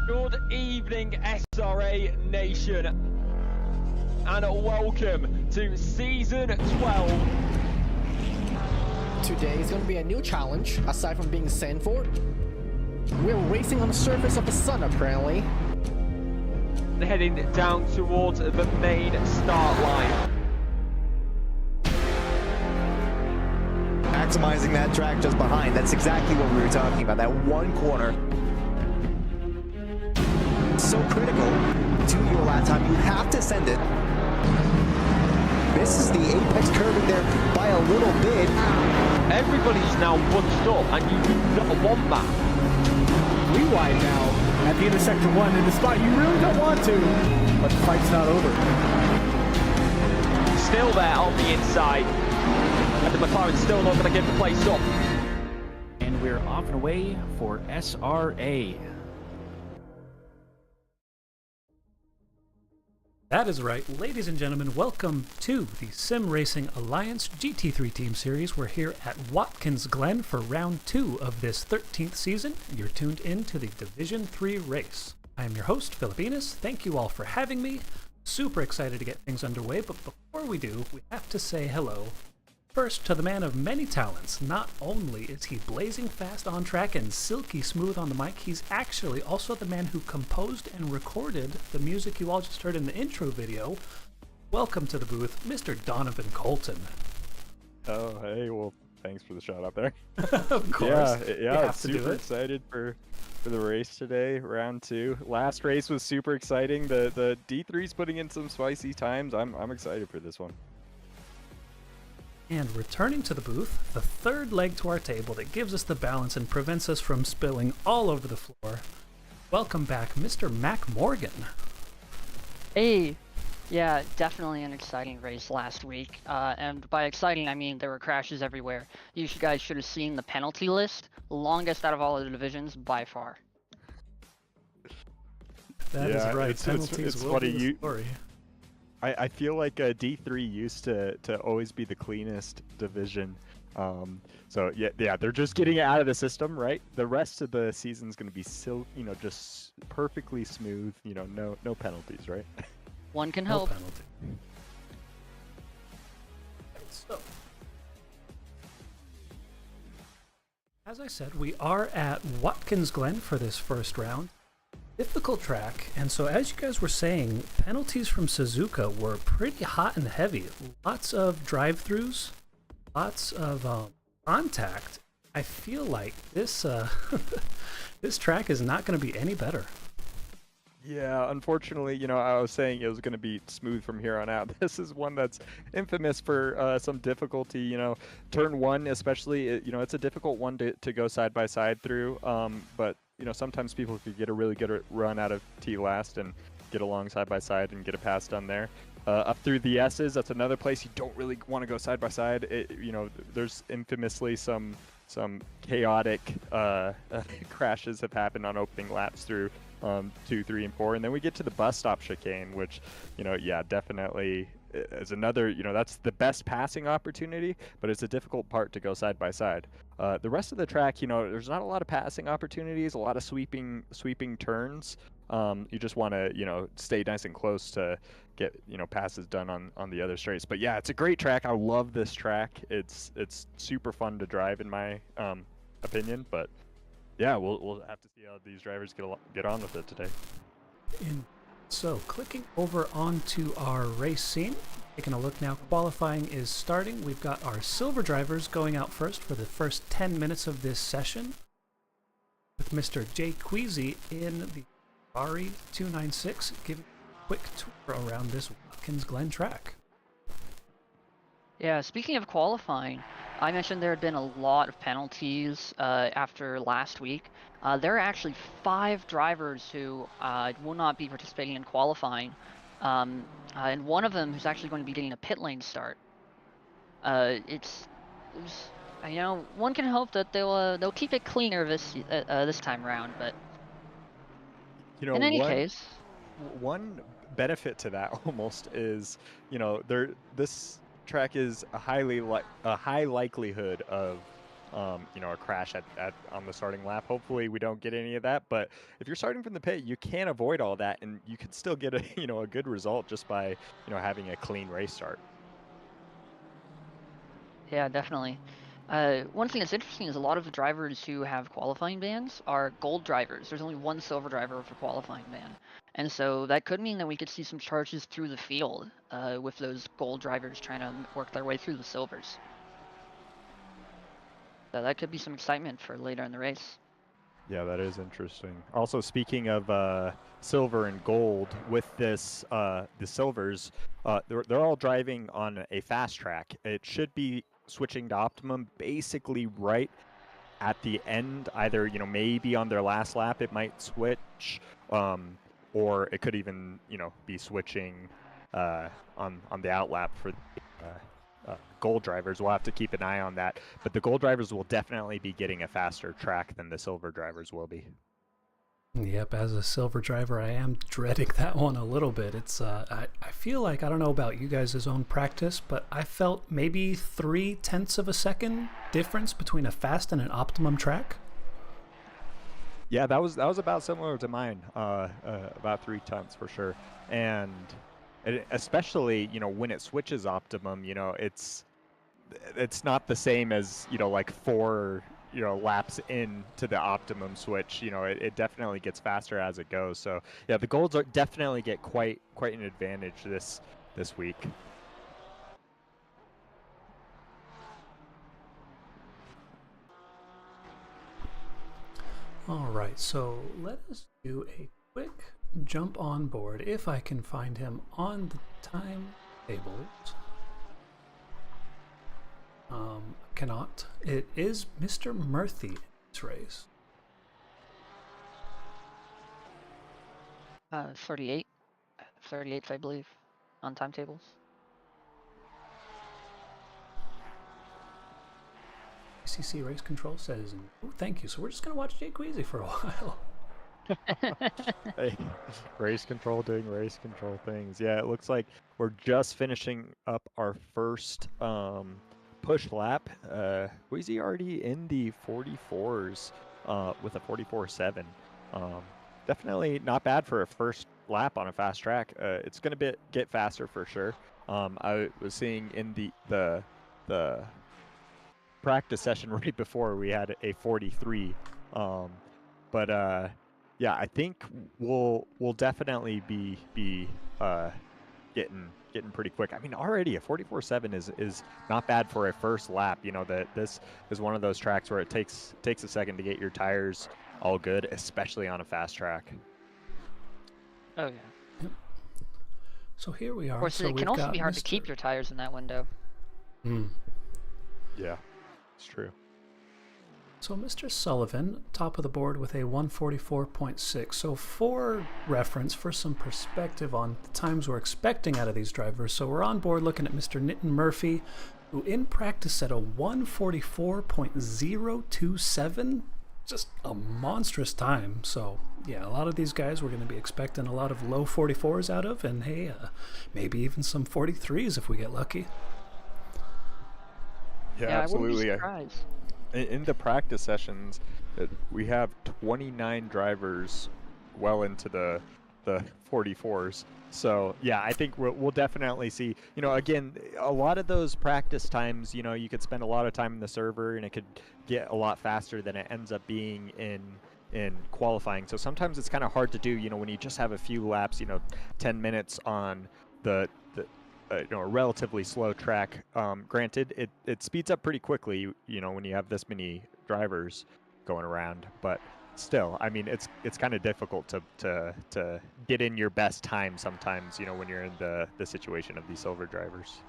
Good evening, SRA Nation. and welcome to Season 12. Today is going to be a new challenge, aside from being Sanford. We're racing on the surface of the sun, apparently. Heading down towards the main start line. Maximizing that track just behind. That's exactly what we were talking about. That one corner. So critical to your lap time. You have to send it. This is the apex curving there by a little bit. Everybody's now bunched up and you do not want that. Rewind now at the end of Sector 1 in the spot you really don't want to, but the fight's not over. Still there on the inside, and the McLaren's still not going to give the place up. And we're off and away for SRA. That is right, ladies and gentlemen, welcome to the Sim Racing Alliance GT3 Team Series. We're here at Watkins Glen for round 2 of this 13th season. You're tuned in to the Division 3 race. I am your host, Filipinas. Thank you all for having me. Super excited to get things underway, but before we do, we have to say hello. First, to the man of many talents. Not only is he blazing fast on track and silky smooth on the mic, he's actually also the man who composed and recorded the music you all just heard in the intro video. Welcome to the booth, Mr. Donovan Colton. Oh, hey, well, thanks for the shout out there. Of course. Yeah, super excited for the race today, round 2. Last race was super exciting. The D3's putting in some spicy times. I'm excited for this one. And returning to the booth, the third leg to our table that gives us the balance and prevents us from spilling all over the floor. Welcome back, Mr. Mac Morgan. Hey, yeah, definitely an exciting race last week. And by exciting, I mean there were crashes everywhere. You guys should have seen the penalty list. Longest out of all of the divisions by far. That is right. Penalties it's will funny. be the story. I feel like D3 used to always be the cleanest division. So yeah, they're just getting it out of the system, right? The rest of the season's going to be still, just perfectly smooth. No penalties, right? One can No hope. penalty. So, as I said, we are at Watkins Glen for this first round. Difficult track, and so as you guys were saying, penalties from Suzuka were pretty hot and heavy. Lots of drive-throughs, lots of contact. I feel like this this track is not going to be any better. Yeah, unfortunately, I was saying it was going to be smooth from here on out. This is one that's infamous for some difficulty. Turn 1 especially, it's a difficult one to go side by side through. But sometimes people could get a really good run out of T last and get along side by side and get a pass done there. Up through the S's, that's another place you don't really want to go side by side. There's infamously some chaotic crashes have happened on opening laps through 2, 3, and 4, and then we get to the bus stop chicane, which definitely is another, that's the best passing opportunity, but it's a difficult part to go side by side. The rest of the track, there's not a lot of passing opportunities, a lot of sweeping turns. You just want to, stay nice and close to get, passes done on the other straights. But yeah, it's a great track. I love this track. It's super fun to drive in my opinion, but yeah, we'll have to see how these drivers get on with it today. So, clicking over onto our race scene, taking a look now, qualifying is starting. We've got our silver drivers going out first for the first 10 minutes of this session, with Mr. Jay Queasy in the Ferrari 296, giving a quick tour around this Watkins Glen track. Yeah, speaking of qualifying, I mentioned there had been a lot of penalties after last week. There are actually 5 drivers who will not be participating in qualifying, and one of them is actually going to be getting a pit lane start. One can hope that they'll keep it cleaner this time around, but in any case, one benefit to that almost is this track is a high likelihood of you know, a crash on the starting lap. Hopefully we don't get any of that, but if you're starting from the pit, you can't avoid all that, and you could still get a, you know, a good result just by, you know, having a clean race start. Yeah, definitely. One thing that's interesting is a lot of the drivers who have qualifying bans are gold drivers. There's only one silver driver with a qualifying ban. And so that could mean that we could see some charges through the field with those gold drivers trying to work their way through the silvers. So that could be some excitement for later in the race. Yeah, that is interesting. Also, speaking of silver and gold, with this, the silvers, they're all driving on a fast track. It should be switching to optimum basically right at the end. Either, you know, maybe on their last lap it might switch, or it could even, you know, be switching on the outlap for gold drivers. We'll have to keep an eye on that, but the gold drivers will definitely be getting a faster track than the silver drivers will be. Yep, as a silver driver, I am dreading that one a little bit. It's I feel like, I don't know about you guys' own practice, but I felt maybe 0.3 of a second difference between a fast and an optimum track. Yeah, that was about similar to mine, about 0.3 for sure. And especially, you know, when it switches optimum, you know, it's not the same as, you know, like 4, you know, laps into the optimum switch. You know, it definitely gets faster as it goes. So yeah, the golds definitely get quite an advantage this week. All right, so let us do a quick jump on board, if I can find him on the timetables. Cannot. It is Mr. Murphy in this race. 38, I believe, on timetables. ACC Race Control says, oh, thank you. So we're just going to watch Jay Queasy for a while. Hey, race control doing race control things. Yeah, it looks like we're just finishing up our first push lap. Queasy already in the 44s with a 44.7. Definitely not bad for a first lap on a fast track. It's going to get faster for sure. I was seeing in the practice session right before we had a 43, but yeah, I think we'll definitely be getting pretty quick. I mean, already a 44.7 is not bad for a first lap. You know, that this is one of those tracks where it takes a second to get your tires all good, especially on a fast track. Oh yeah. So here we are. Of course, so it can also be hard to keep your tires in that window. Yeah, it's true. So Mr. Sullivan, top of the board with a 144.6. So for reference, for some perspective on the times we're expecting out of these drivers, so we're on board looking at Mr. Nitin Murphy, who in practice set a 144.027. Just a monstrous time. So yeah, a lot of these guys we're going to be expecting a lot of low 44s out of, and hey, maybe even some 43s if we get lucky. Yeah, I wouldn't be absolutely. surprised. In the practice sessions, we have 29 drivers well into the 44s. So yeah, I think we'll definitely see, you know, again, a lot of those practice times, you know, you could spend a lot of time in the server and it could get a lot faster than it ends up being in qualifying. So sometimes it's kind of hard to do, you know, when you just have a few laps, you know, 10 minutes on the you know, a relatively slow track. Granted, it speeds up pretty quickly, you know, when you have this many drivers going around, but still, I mean, it's kind of difficult to get in your best time sometimes, you know, when you're in the situation of these silver drivers.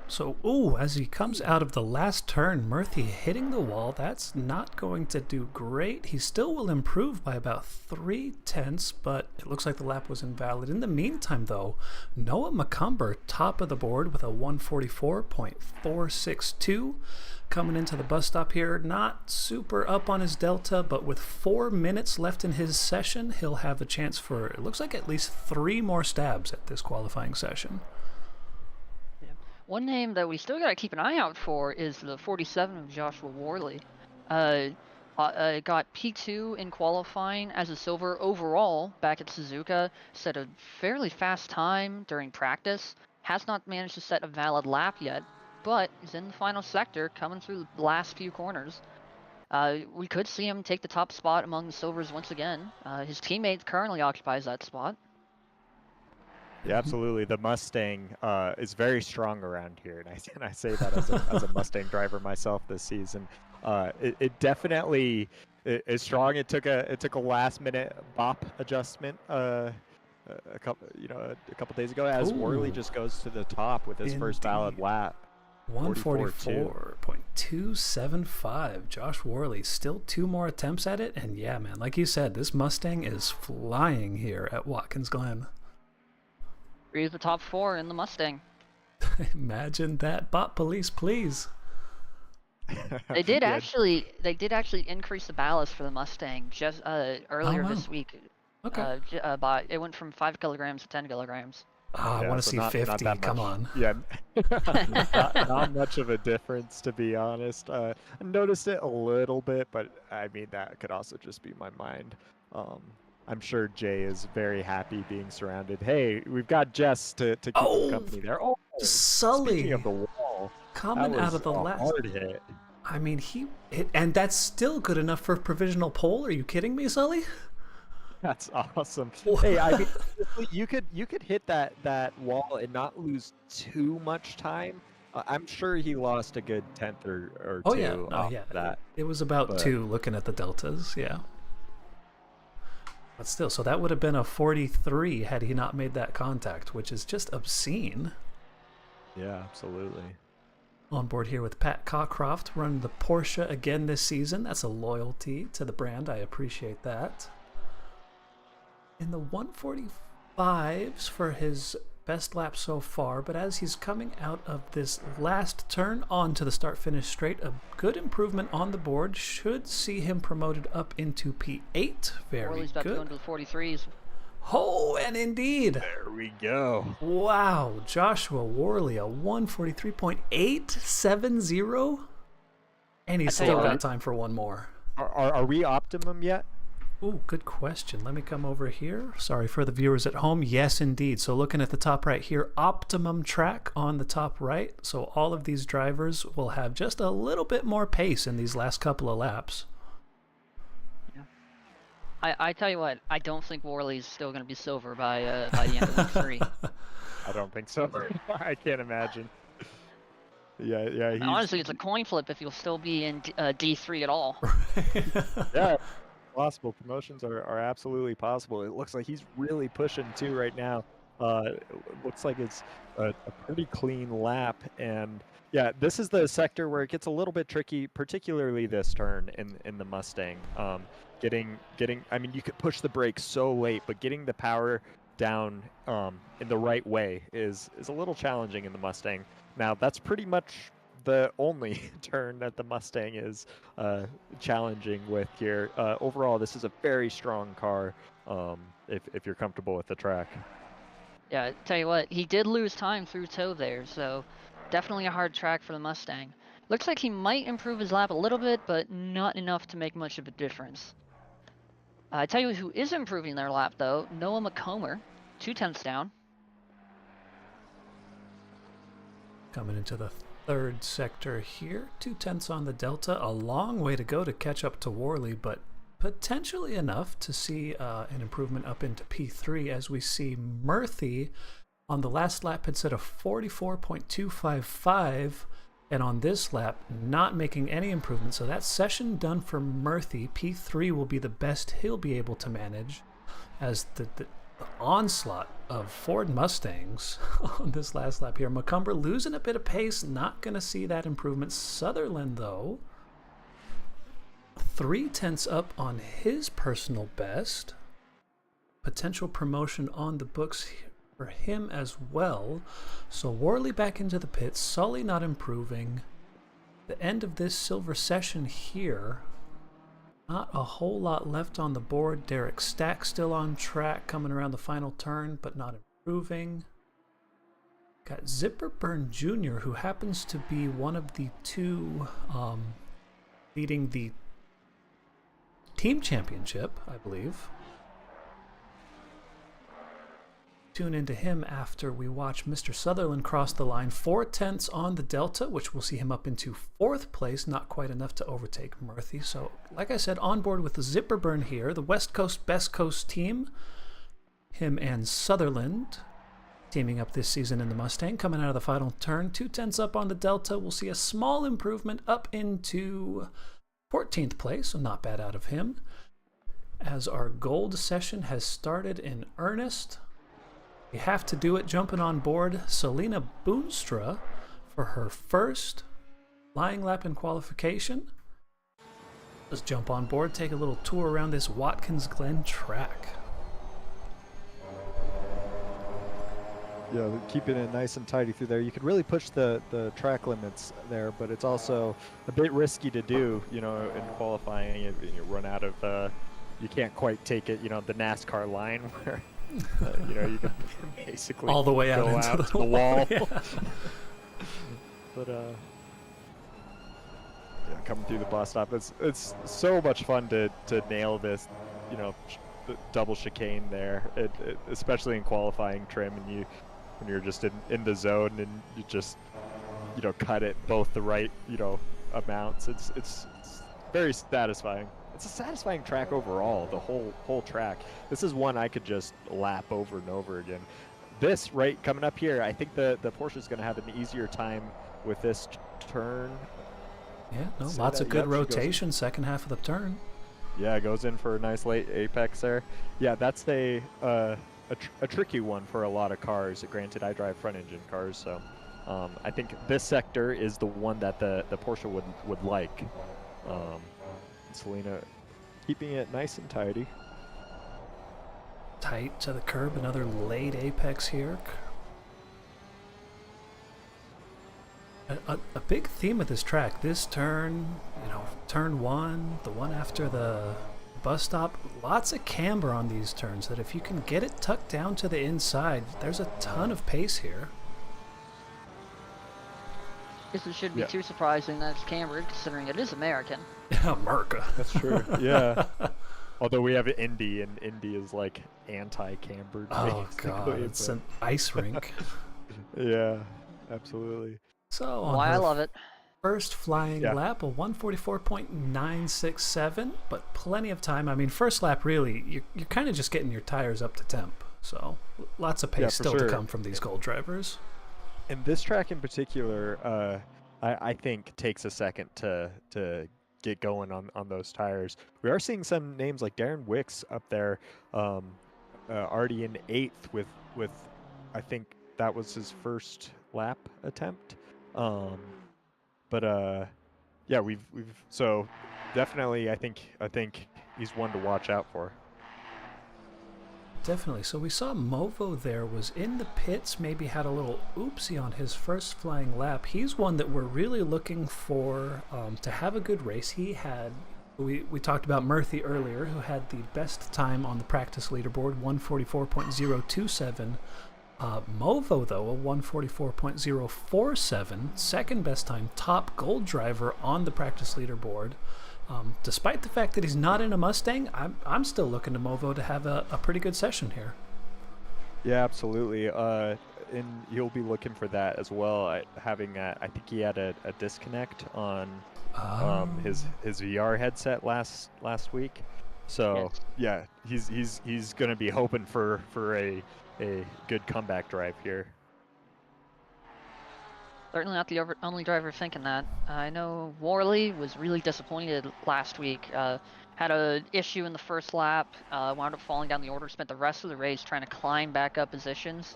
So, ooh, as he comes out of the last turn, Murphy hitting the wall. That's not going to do great. He still will improve by about 0.3, but it looks like the lap was invalid. In the meantime, though, Noah McCumber, top of the board with a 144.462. Coming into the bus stop here, not super up on his delta, but with 4 minutes left in his session, he'll have a chance for, it looks like, at least 3 more stabs at this qualifying session. One name that we still got to keep an eye out for is the 47 of Joshua Worley. Got P2 in qualifying as a silver overall back at Suzuka. Set a fairly fast time during practice. Has not managed to set a valid lap yet, but is in the final sector coming through the last few corners. We could see him take the top spot among the silvers once again. His teammate currently occupies that spot. Yeah, absolutely. The Mustang is very strong around here, and I say that as a Mustang driver myself this season. It definitely is strong. It took a last minute bop adjustment a couple days ago as Worley just goes to the top with his first valid lap. 144.275. Josh Worley, still 2 more attempts at it, and yeah, man, like you said, this Mustang is flying here at Watkins Glen. He's the top 4 in the Mustang. Imagine that. Bot police, please. They did actually increase the ballast for the Mustang just earlier this week. Okay. It went from 5 kilograms to 10 kilograms. I want to see 50. Not Come on. Yeah, not much of a difference, to be honest. I noticed it a little bit, but I mean that could also just be my mind. I'm sure Jay is very happy being surrounded. Hey, we've got Jess to keep him company there. Oh, Sully. Speaking of the wall, coming out of the last hard hit. I mean, he hit, and that's still good enough for provisional pole. Are you kidding me, Sully? That's awesome. Hey, I mean, you could hit that wall and not lose too much time. I'm sure he lost a good 10th or two. Oh yeah, that. It was about 2 looking at the deltas. Yeah. But still, so that would have been a 43 had he not made that contact, which is just obscene. Yeah, absolutely. On board here with Pat Cockcroft, running the Porsche again this season. That's a loyalty to the brand. I appreciate that. In the 145s for his best lap so far, but as he's coming out of this last turn onto the start-finish straight, a good improvement on the board should see him promoted up into P8. Very Worley's about to go into the 43s. Oh, and indeed. There we go. Wow, Joshua Worley, a 143.870, and he's still got time for one more. Are we optimum yet? Ooh, good question. Let me come over here. Sorry for the viewers at home. Yes, indeed. So looking at the top right here, optimum track on the top right. So all of these drivers will have just a little bit more pace in these last couple of laps. Yeah. I tell you what, I don't think Worley's still going to be silver by the end of week 3. I don't think so. I can't imagine. Yeah. Honestly, it's a coin flip if you'll still be in D3 at all. Yeah. Possible promotions are absolutely possible. It looks like he's really pushing too right now. It looks like it's a pretty clean lap, and yeah, this is the sector where it gets a little bit tricky, particularly this turn in the Mustang. Getting I mean, you could push the brakes so late, but getting the power down in the right way is a little challenging in the Mustang. Now that's pretty much the only turn that the Mustang is challenging with here. Overall, this is a very strong car if you're comfortable with the track. Yeah, tell you what, he did lose time through toe there, so definitely a hard track for the Mustang. Looks like he might improve his lap a little bit, but not enough to make much of a difference. I tell you who is improving their lap, though, Noah McComber, 2/10 down. Coming into the third sector here, 2/10 on the delta, a long way to go to catch up to Worley, but potentially enough to see an improvement up into P3 as we see Murthy on the last lap had set a 44.255, and on this lap not making any improvement. So that session done for Murthy. P3 will be the best he'll be able to manage as the onslaught of Ford Mustangs on this last lap here. McCumber losing a bit of pace, not going to see that improvement. Sutherland, though, 3/10 up on his personal best. Potential promotion on the books for him as well. So Worley back into the pits, Sully not improving. The end of this silver session here. Not a whole lot left on the board. Derek Stack still on track, coming around the final turn, but not improving. Got Zipperburn Jr., who happens to be one of the two leading the team championship, I believe. Tune into him after we watch Mr. Sutherland cross the line. 4/10 on the Delta, which will see him up into 4th place. Not quite enough to overtake Murphy. So, like I said, on board with the Zipperburn here, the West Coast Best Coast team. Him and Sutherland teaming up this season in the Mustang, coming out of the final turn. 2/10 up on the Delta. We'll see a small improvement up into 14th place, so not bad out of him. As our gold session has started in earnest, we have to do it jumping on board Selena Boonstra for her first flying lap in qualification. Let's jump on board, take a little tour around this Watkins Glen track. Yeah, keeping it nice and tidy through there. You could really push the track limits there, but it's also a bit risky to do, you know, in qualifying. You run out of, you can't quite take it, you know, the NASCAR line where, you know, you can basically all the way out go into out the to the wall. Yeah. But yeah, coming through the bus stop, it's so much fun to nail this, you know, the double chicane there, especially in qualifying trim, and when you're just in the zone and you just, you know, cut it both the right, you know, amounts. It's very satisfying. It's a satisfying track overall, the whole track. This is one I could just lap over and over again. This right coming up here, I think the Porsche is going to have an easier time with this turn. Yeah, no, lots of good rotation second half of the turn. Yeah, goes in for a nice late apex there. Yeah, that's a tricky one for a lot of cars. Granted, I drive front engine cars, so I think this sector is the one that the Porsche would like. Selena keeping it nice and tidy. Tight to the curb, another late apex here. A big theme of this track, this turn, you know, turn 1, the one after the bus stop, lots of camber on these turns that if you can get it tucked down to the inside, there's a ton of pace here. Guess it shouldn't be too surprising that it's cambered, considering it is American. America. That's true. Yeah. Although we have Indy, and Indy is like anti-cambered. Oh god, it's an ice rink. Yeah, absolutely. So Why I love it. First flying lap, a 144.967, but plenty of time. I mean, first lap really, you're kind of just getting your tires up to temp. So lots of pace still to come from these gold drivers. And this track in particular, I think takes a second to get going on those tires. We are seeing some names like Darren Wicks up there, already in 8th with I think that was his first lap attempt. Yeah, we've so definitely I think he's one to watch out for. Definitely. So we saw Movo there was in the pits, maybe had a little oopsie on his first flying lap. He's one that we're really looking for to have a good race. He had, we talked about Murphy earlier, who had the best time on the practice leaderboard, 144.027. Movo, though, a 144.047, second best time, top gold driver on the practice leaderboard. Despite the fact that he's not in a Mustang, I'm still looking to Movo to have a pretty good session here. Yeah, absolutely. And you'll be looking for that as well. Having I think he had a disconnect on his VR headset last week. So yeah, he's going to be hoping for a good comeback drive here. Certainly not the only driver thinking that. I know Worley was really disappointed last week. Had an issue in the first lap, wound up falling down the order, spent the rest of the race trying to climb back up positions.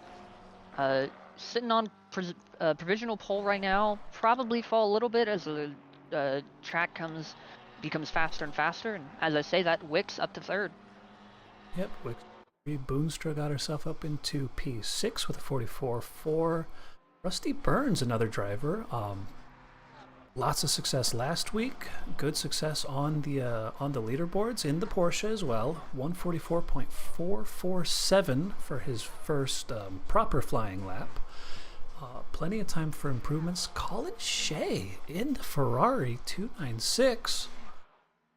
Sitting on provisional pole right now, probably fall a little bit as the track becomes faster and faster. And as I say that, Wicks up to 3rd. Yep, Wicks. Boonstra got herself up into P6 with a 44.4. Rusty Burns, another driver. Lots of success last week. Good success on the leaderboards in the Porsche as well. 144.447 for his first proper flying lap. Plenty of time for improvements. Colin Shea in the Ferrari 296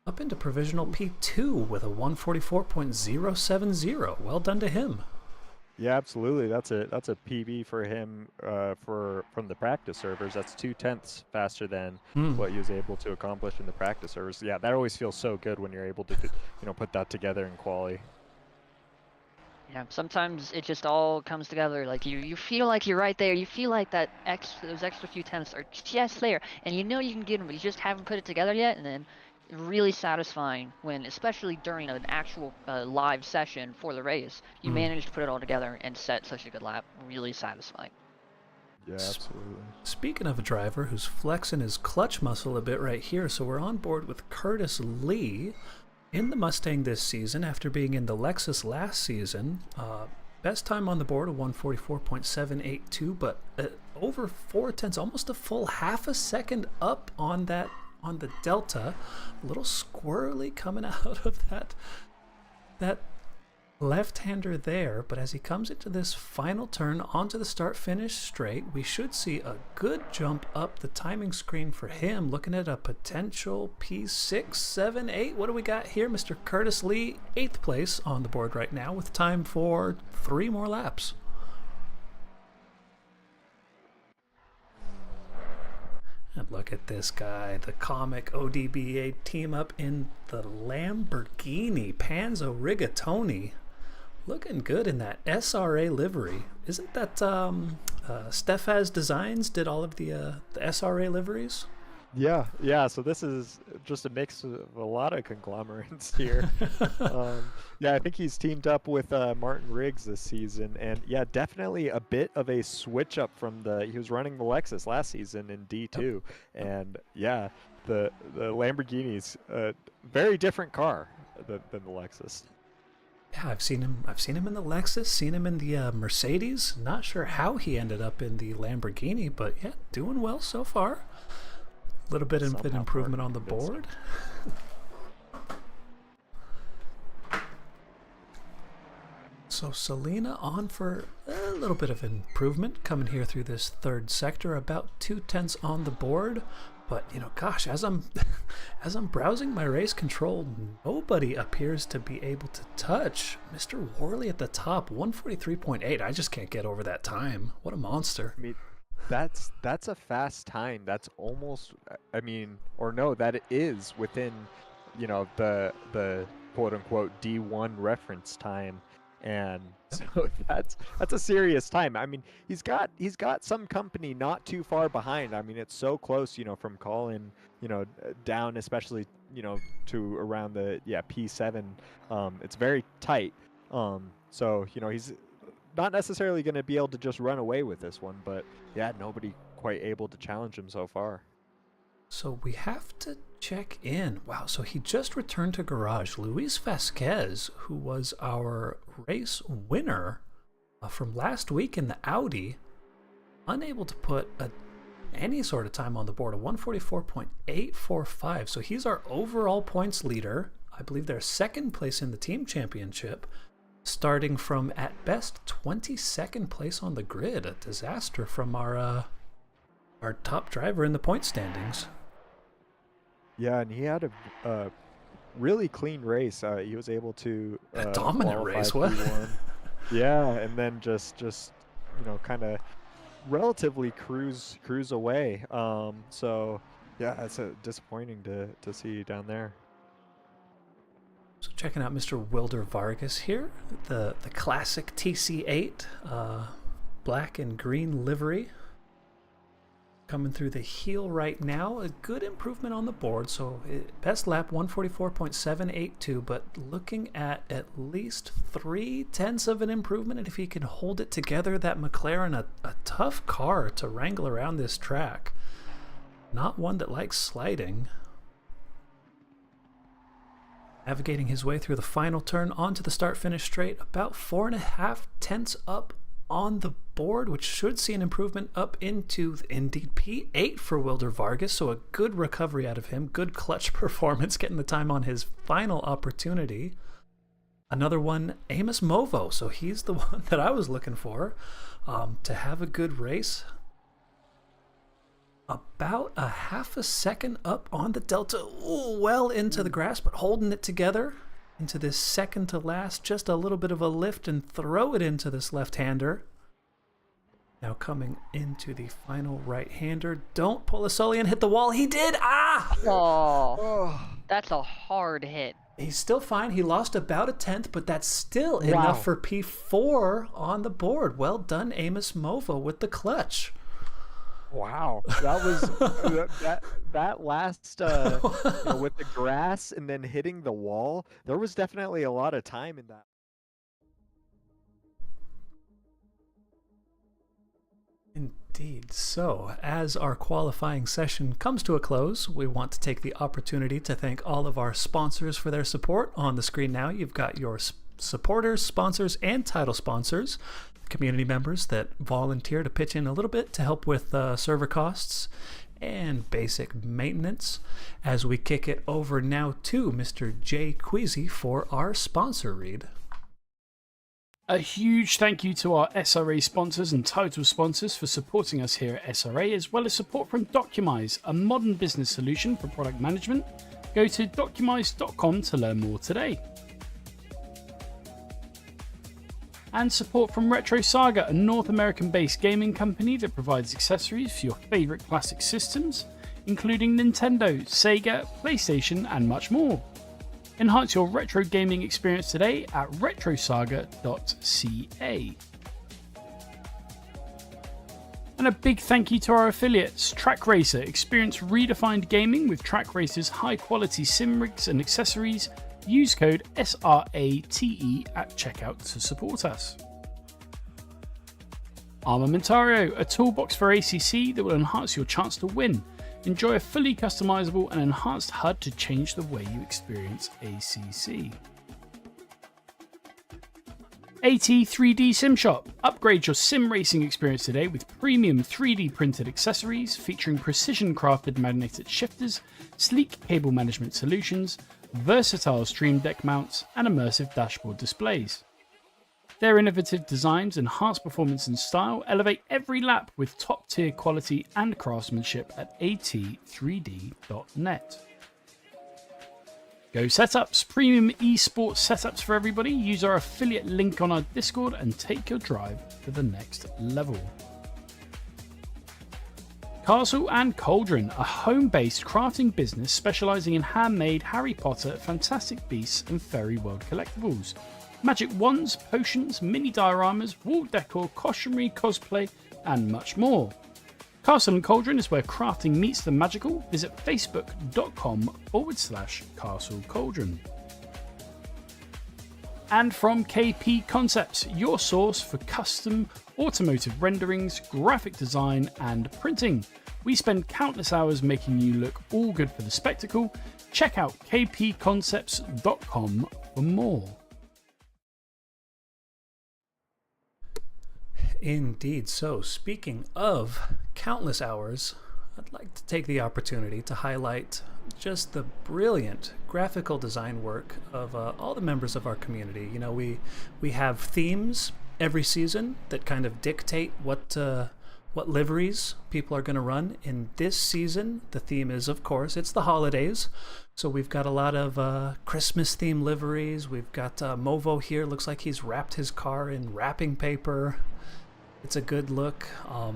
up into provisional P2 with a 144.070. Well done to him. Yeah, absolutely. That's a PB for him from the practice servers. That's 0.2 faster than what he was able to accomplish in the practice servers. Yeah, that always feels so good when you're able to put that together in quali. Yeah, sometimes it just all comes together. Like you feel like you're right there. You feel like those extra few tenths are just there, and you know you can get them, but you just haven't put it together yet. And then, really satisfying when, especially during an actual live session for the race, you manage to put it all together and set such a good lap. Really satisfying. Yeah, absolutely. Speaking of a driver who's flexing his clutch muscle a bit right here, so we're on board with Curtis Lee in the Mustang this season after being in the Lexus last season. Best time on the board, a 144.782, but over 0.4, almost a full half a second up on the Delta. A little squirrely coming out of that left-hander there, but as he comes into this final turn onto the start-finish straight, we should see a good jump up the timing screen for him, looking at a potential P6, 7, 8. What do we got here? Mr. Curtis Lee, 8th place on the board right now with time for 3 more laps. And look at this guy, the comic ODBA team up in the Lamborghini Panzo Rigatoni. Looking good in that SRA livery. Isn't that Stefaz Designs did all of the SRA liveries? Yeah. So this is just a mix of a lot of conglomerates here. Yeah, I think he's teamed up with Martin Riggs this season, and yeah, definitely a bit of a switch up from he was running the Lexus last season in D2, and yeah, the Lamborghini's a very different car than the Lexus. Yeah, I've seen him in the Lexus, seen him in the Mercedes. Not sure how he ended up in the Lamborghini, but yeah, doing well so far. A little bit of an improvement on the board. So Selena on for a little bit of improvement coming here through this third sector, about 0.2 on the board. But gosh, as I'm browsing my race control, nobody appears to be able to touch Mr. Worley at the top, 143.8. I just can't get over that time. What a monster! I mean, that's a fast time. That's almost, that is within, the quote unquote D1 reference time. And so that's a serious time. I mean, he's got some company not too far behind. I mean, it's so close, from Colin, down, especially, to around the P7. It's very tight. So he's not necessarily going to be able to just run away with this one, but yeah, nobody quite able to challenge him so far. So we have to check in. Wow, so he just returned to garage. Luis Vasquez, who was our race winner from last week in the Audi, unable to put any sort of time on the board, a 144.845. So he's our overall points leader. I believe they're second place in the team championship, starting from, at best, 22nd place on the grid. A disaster from our top driver in the point standings. Yeah, and he had a really clean race. He was able to a dominant race. What? Yeah, and then just kind of relatively cruise away. So yeah, it's disappointing to see down there. So checking out Mr. Wilder Vargas here, the classic TC8 black and green livery. Coming through the heel right now, a good improvement on the board. So best lap 144.782, but looking at least 0.3 of an improvement. And if he can hold it together, that McLaren, a tough car to wrangle around this track. Not one that likes sliding. Navigating his way through the final turn onto the start-finish straight, about 4.5 up on the board, which should see an improvement up into indeed P8 for Wilder Vargas. So a good recovery out of him, good clutch performance, getting the time on his final opportunity. another one, Amos Movo. So he's the one that I was looking for to have a good race. About a half a second up on the Delta. Ooh, well into the grass, but holding it together into this second to last. Just a little bit of a lift and throw it into this left-hander. Now coming into the final right-hander. Don't pull a sully and hit the wall. He did! Ah! Oh, that's a hard hit. He's still fine. He lost about a tenth, but that's still enough for P4 on the board. Well done, Amos Movo, with the clutch. Wow, that was that last with the grass and then hitting the wall. There was definitely a lot of time in that. Indeed. So, as our qualifying session comes to a close, we want to take the opportunity to thank all of our sponsors for their support. On the screen now, you've got your supporters, sponsors, and title sponsors, community members that volunteer to pitch in a little bit to help with server costs and basic maintenance. As we kick it over now to Mr. Jay Queasy for our sponsor read. A huge thank you to our SRA sponsors and title sponsors for supporting us here at SRA, as well as support from Documise, a modern business solution for product management. Go to documise.com to learn more today. And support from Retro Saga, a North American-based gaming company that provides accessories for your favourite classic systems, including Nintendo, Sega, PlayStation, and much more. Enhance your retro gaming experience today at retrosaga.ca. And a big thank you to our affiliates, Track Racer. Experience redefined gaming with Track Racer's high-quality sim rigs and accessories. Use code SRATE at checkout to support us. Armamentario, a toolbox for ACC that will enhance your chance to win. Enjoy a fully customizable and enhanced HUD to change the way you experience ACC. AT3D Sim Shop. Upgrade your sim racing experience today with premium 3D printed accessories featuring precision crafted magnetic shifters, sleek cable management solutions, versatile stream deck mounts, and immersive dashboard displays. Their innovative designs enhance performance and style, elevate every lap with top-tier quality and craftsmanship at at3d.net. Go Setups, premium esports setups for everybody. Use our affiliate link on our Discord and take your drive to the next level. Castle and Cauldron, a home-based crafting business specialising in handmade Harry Potter, Fantastic Beasts and Fairy World collectibles. Magic wands, potions, mini dioramas, wall decor, costumery, cosplay, and much more. Castle and Cauldron is where crafting meets the magical. Visit facebook.com/Castle Cauldron. And from KP Concepts, your source for custom automotive renderings, graphic design, and printing. We spend countless hours making you look all good for the spectacle. Check out kpconcepts.com for more. Indeed. So, speaking of countless hours, I'd like to take the opportunity to highlight just the brilliant graphical design work of all the members of our community. You know, we have themes every season that kind of dictate what liveries people are going to run. In this season, the theme is, of course, it's the holidays. So we've got a lot of Christmas-themed liveries. We've got Movo here. Looks like he's wrapped his car in wrapping paper. It's a good look. A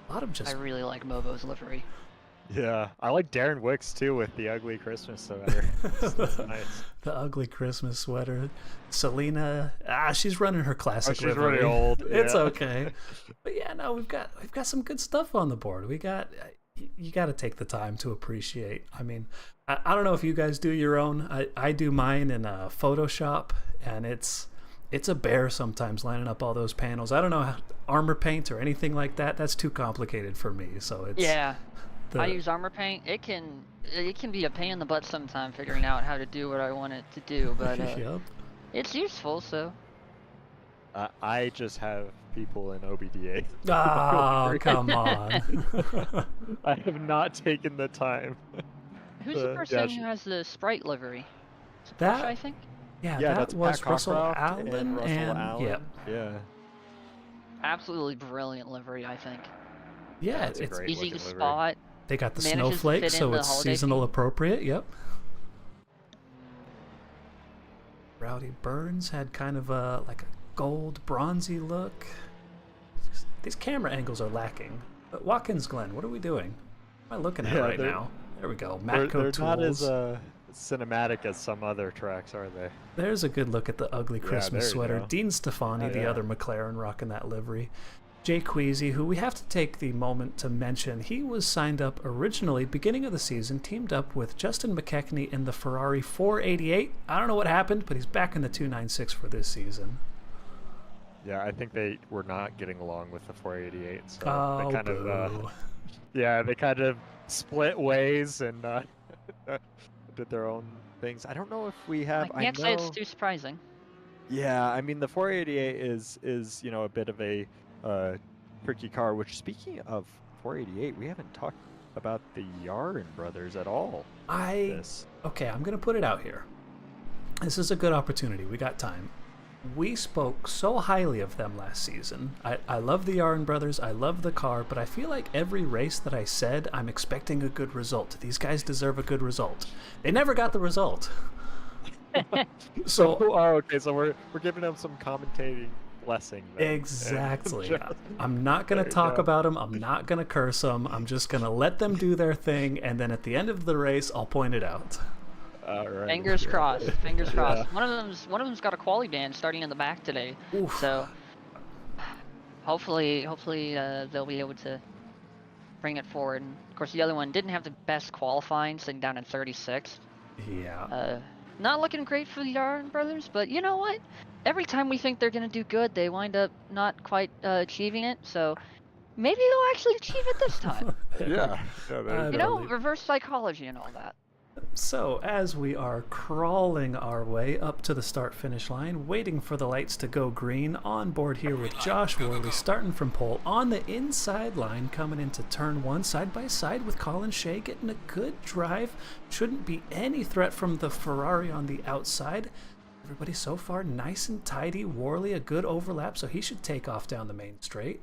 lot of just... I really like Movo's livery. Yeah, I like Darren Wicks too with the ugly Christmas sweater. That's nice. The ugly Christmas sweater. Selena, she's running her classic she's livery. really old. It's yeah. okay. But yeah, no, we've got some good stuff on the board. You got to take the time to appreciate. I mean, I don't know if you guys do your own. I do mine in Photoshop, and it's a bear sometimes lining up all those panels. I don't know how armor paint or anything like that. That's too complicated for me. So it's I use armor paint. It can be a pain in the butt sometimes figuring out how to do what I want it to do, but yep. It's useful. So I just have people in OBDA. Oh, come on. I have not taken the time. who's the person who has the Sprite livery? Is it That- Porsche, I think. Yeah, Yeah, that that's was Pat Russell Cockcroft Allen, and Russell Allen. yep. Yeah. Absolutely brilliant livery, I think. Yeah, It's a great Easy looking to livery. spot. they got the Manages to snowflake, fit so in the it's holiday seasonal theme. appropriate. Yep. Rowdy Burns had kind of a like a gold, bronzy look. These camera angles are lacking. But Watkins Glen, what are we doing? What am I looking at Yeah, right they're- now? There we go. They're Matco not as tools. cinematic as some other tracks, are they? There's a good look at the ugly Yeah, Christmas there you sweater. go. Dean Stefani, Oh, the yeah. other McLaren, rocking that livery. Jay Queasy, who we have to take the moment to mention, he was signed up originally, beginning of the season, teamed up with Justin McKechnie in the Ferrari 488. I don't know what happened, but he's back in the 296 for this season. Yeah, I think they were not getting along with the 488, so Oh, they kind of, boo. yeah, they kind of split ways and did their own things. I don't know if we have. I can't say it's know- too surprising. Yeah, I mean the 488 is a bit of a tricky car. Which, speaking of 488, we haven't talked about the Yarin brothers at all. Okay, I'm going to put it out here. This is a good opportunity. We got time. We spoke so highly of them last season. I love the Yarin brothers. I love the car, but I feel like every race that I said, I'm expecting a good result. These guys deserve a good result. They never got the result. So, Okay, so we're giving them some commentating blessing. Then. exactly. Just- I'm not going there to you talk go. about them. I'm not going to curse them. I'm just going to let them do their thing, and then at the end of the race, I'll point it out. All right. Fingers crossed. Fingers crossed. One of them's got a quali ban starting in the back today. Oof. So hopefully they'll be able to bring it forward. And of course, the other one didn't have the best qualifying, sitting down in 36th. Yeah. Not looking great for the Yarin brothers, but you know what? Every time we think they're gonna do good, they wind up not quite achieving it. So maybe they'll actually achieve it this time. Yeah. there You know, reverse psychology and all that. So, as we are crawling our way up to the start-finish line, waiting for the lights to go green, on board here with Josh Worley, starting from pole on the inside line, coming into turn one, side by side with Colin Shea, getting a good drive. Shouldn't be any threat from the Ferrari on the outside. Everybody so far nice and tidy. Worley, a good overlap, so he should take off down the main straight.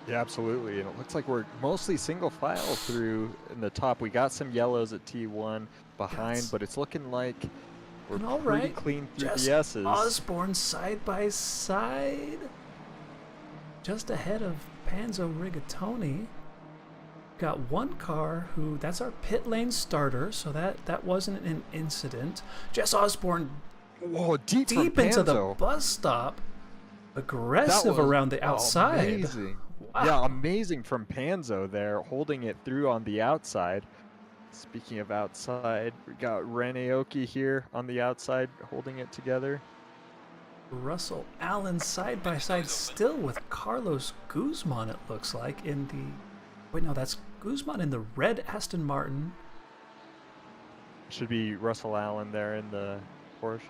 Yeah, absolutely. And it looks like we're mostly single file through in the top. We got some yellows at T1 behind, Yes. but it's looking like we're All pretty right. clean through Jess the S's. Osborne side by side, just ahead of Panzo Rigatoni. Got one car who, that's our pit lane starter, so that wasn't an incident. Jess Osborne Whoa, deep into the bus stop, aggressive around the outside. Amazing. Wow. Yeah, amazing from Panzo there, holding it through on the outside. Speaking of outside, we got Reneoki here on the outside, holding it together. Russell Allen side by side still with Carlos Guzman, it looks like, in the... Wait, no, that's Guzman in the red Aston Martin. Should be Russell Allen there in the Porsche.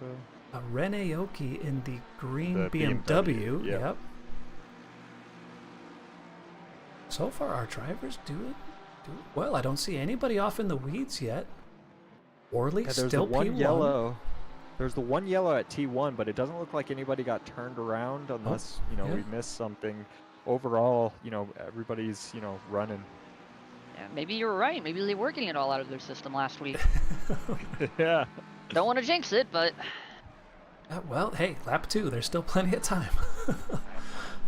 Reneoki in the green The BMW. BMW, Yep. So far, our drivers do it well. I don't see anybody off in the weeds yet. Worley Yeah, there's still the one P1. yellow. There's the one yellow at T1, but it doesn't look like anybody got turned around unless, yeah. we missed something. Overall, everybody's, running. Yeah, maybe you were right. Maybe they were getting it all out of their system last week. Yeah. Don't want to jinx it, but Well, hey, lap 2. There's still plenty of time.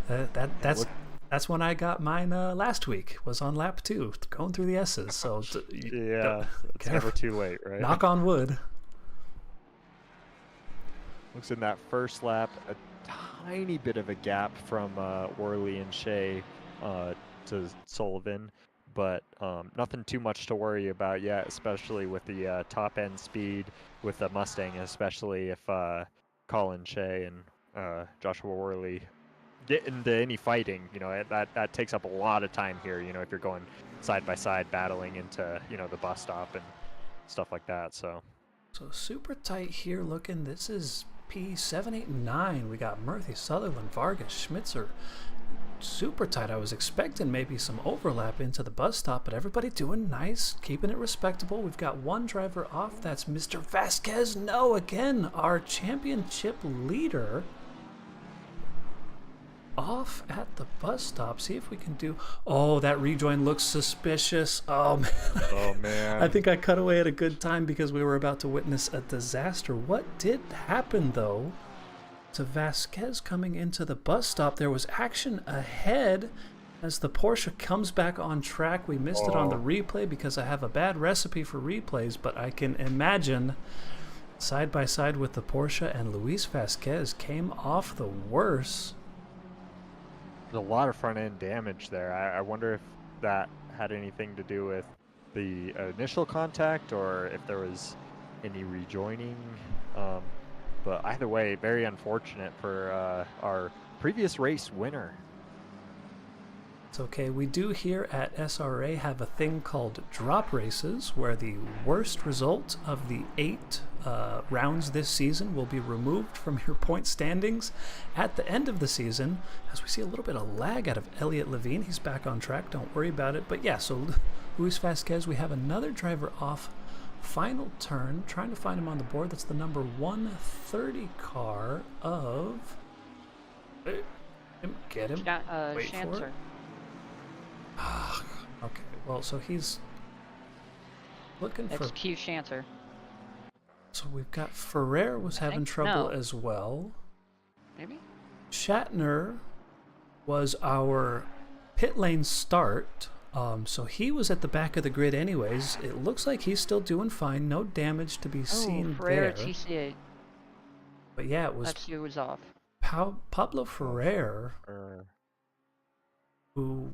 That's when I got mine last week. Was on lap 2, going through the S's. So Yeah, it's careful. never too late, right? Knock on wood. Looks in that first lap, a tiny bit of a gap from Worley and Shea to Sullivan, but nothing too much to worry about yet, especially with the top end speed with the Mustang, especially if Colin Shea and Joshua Worley get into any fighting. That takes up a lot of time here, if you're going side by side battling into the bus stop and stuff like that. So super tight here looking. This is P789. We got Murphy, Sutherland, Vargas, Schmitzer. super tight. I was expecting maybe some overlap into the bus stop, but everybody doing nice, keeping it respectable. We've got one driver off. That's Mr. Vasquez. No, again, our championship leader off at the bus stop. See if we can do... Oh, that rejoin looks suspicious. Oh, man. Oh, man. I think I cut away at a good time because we were about to witness a disaster. What did happen, though, to Vasquez coming into the bus stop? There was action ahead as the Porsche comes back on track. We missed it on the replay because I have a bad recipe for replays, but I can imagine side by side with the Porsche, and Luis Vasquez came off the worst. There's a lot of front end damage there. I wonder if that had anything to do with the initial contact or if there was any rejoining. But either way, very unfortunate for our previous race winner. It's okay. We do here at SRA have a thing called drop races, where the worst result of the 8 rounds this season will be removed from your point standings at the end of the season. As we see a little bit of lag out of Elliot Levine. He's back on track. Don't worry about it. But yeah, so Luis Vasquez, we have another driver off. Final turn, trying to find him on the board. That's the number 130 car of... Get him. Wait for it. Okay, well, so he's looking for... XQ Shancer. So we've got Ferrer was having trouble as well. Maybe? Shatner was our pit lane start. So he was at the back of the grid anyways. It looks like he's still doing fine. No damage to be seen Ferrer there. TCA. But yeah, it was... That's was off. Pablo Ferrer, who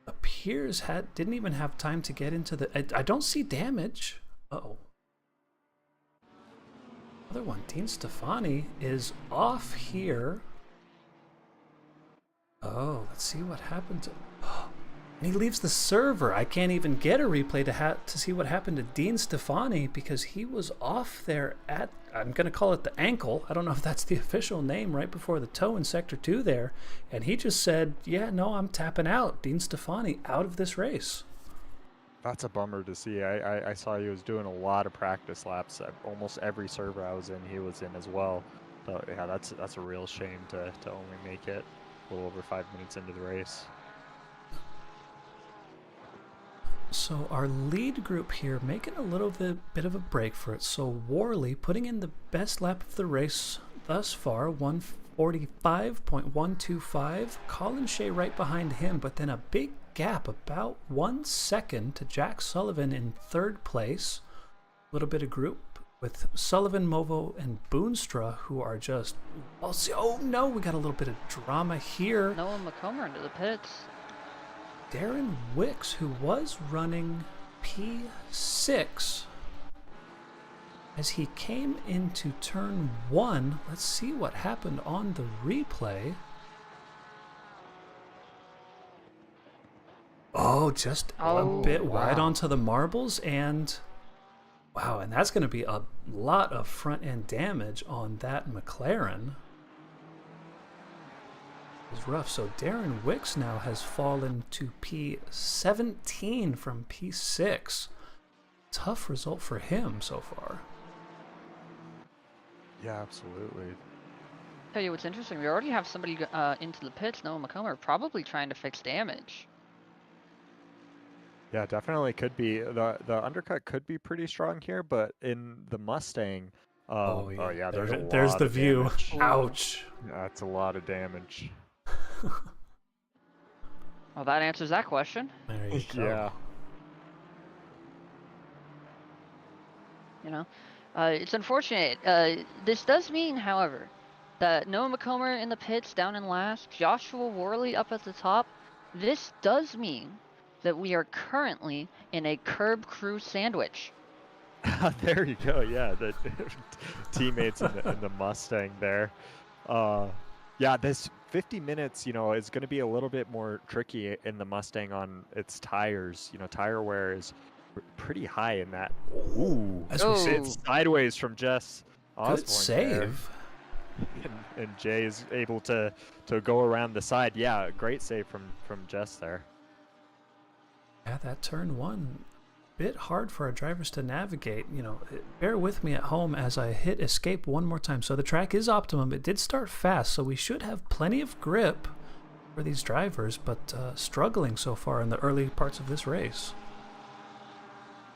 appears didn't even have time to get into the... I don't see damage. Uh-oh. Other one, Dean Stefani, is off here. Oh, let's see what happened to... And he leaves the server. I can't even get a replay to see what happened to Dean Stefani because he was off there at... I'm going to call it the ankle. I don't know if that's the official name, right before the toe in Sector 2 there. And he just said, yeah, no, I'm tapping out. Dean Stefani out of this race. That's a bummer to see. I saw he was doing a lot of practice laps. Almost every server I was in, he was in as well. So yeah, that's a real shame to only make it a little over 5 minutes into the race. So our lead group here making a little bit of a break for it. So Worley putting in the best lap of the race thus far, 145.125. Colin Shea right behind him, but then a big gap, about 1 second, to Jack Sullivan in third place. A little bit of group with Sullivan, Movo, and Boonstra, who are just... Oh no, we got a little bit of drama here. Noah McComber into the pits. Darren Wicks, who was running P6, as he came into turn 1. Let's see what happened on the replay. Oh, just a bit wide onto the marbles, and wow, and that's going to be a lot of front end damage on that McLaren. Is rough. So Darren Wicks now has fallen to P17 from P6. Tough result for him so far. Yeah, absolutely. Tell you what's interesting, we already have somebody into the pits, Noah McComber, probably trying to fix damage. Yeah, definitely could be. The undercut could be pretty strong here, but in the Mustang, there's the view. Damage. Ouch. That's a lot of damage. Well, that answers that question. There you go. Yeah. You know, it's unfortunate. This does mean, however, that Noah McComber in the pits down in last, Joshua Worley up at the top. This does mean that we are currently in a curb crew sandwich. There you go. Yeah, the teammates in the Mustang there. Yeah, this 50 minutes, is going to be a little bit more tricky in the Mustang on its tires. Tire wear is pretty high in that. Ooh, as we it's sideways from Jess Osborne. Good save. and Jay is able to go around the side. Yeah, great save from Jess there. Yeah, that turn one, bit hard for our drivers to navigate. You know, bear with me at home as I hit escape one more time. So the track is optimum. It did start fast, so we should have plenty of grip for these drivers, but struggling so far in the early parts of this race.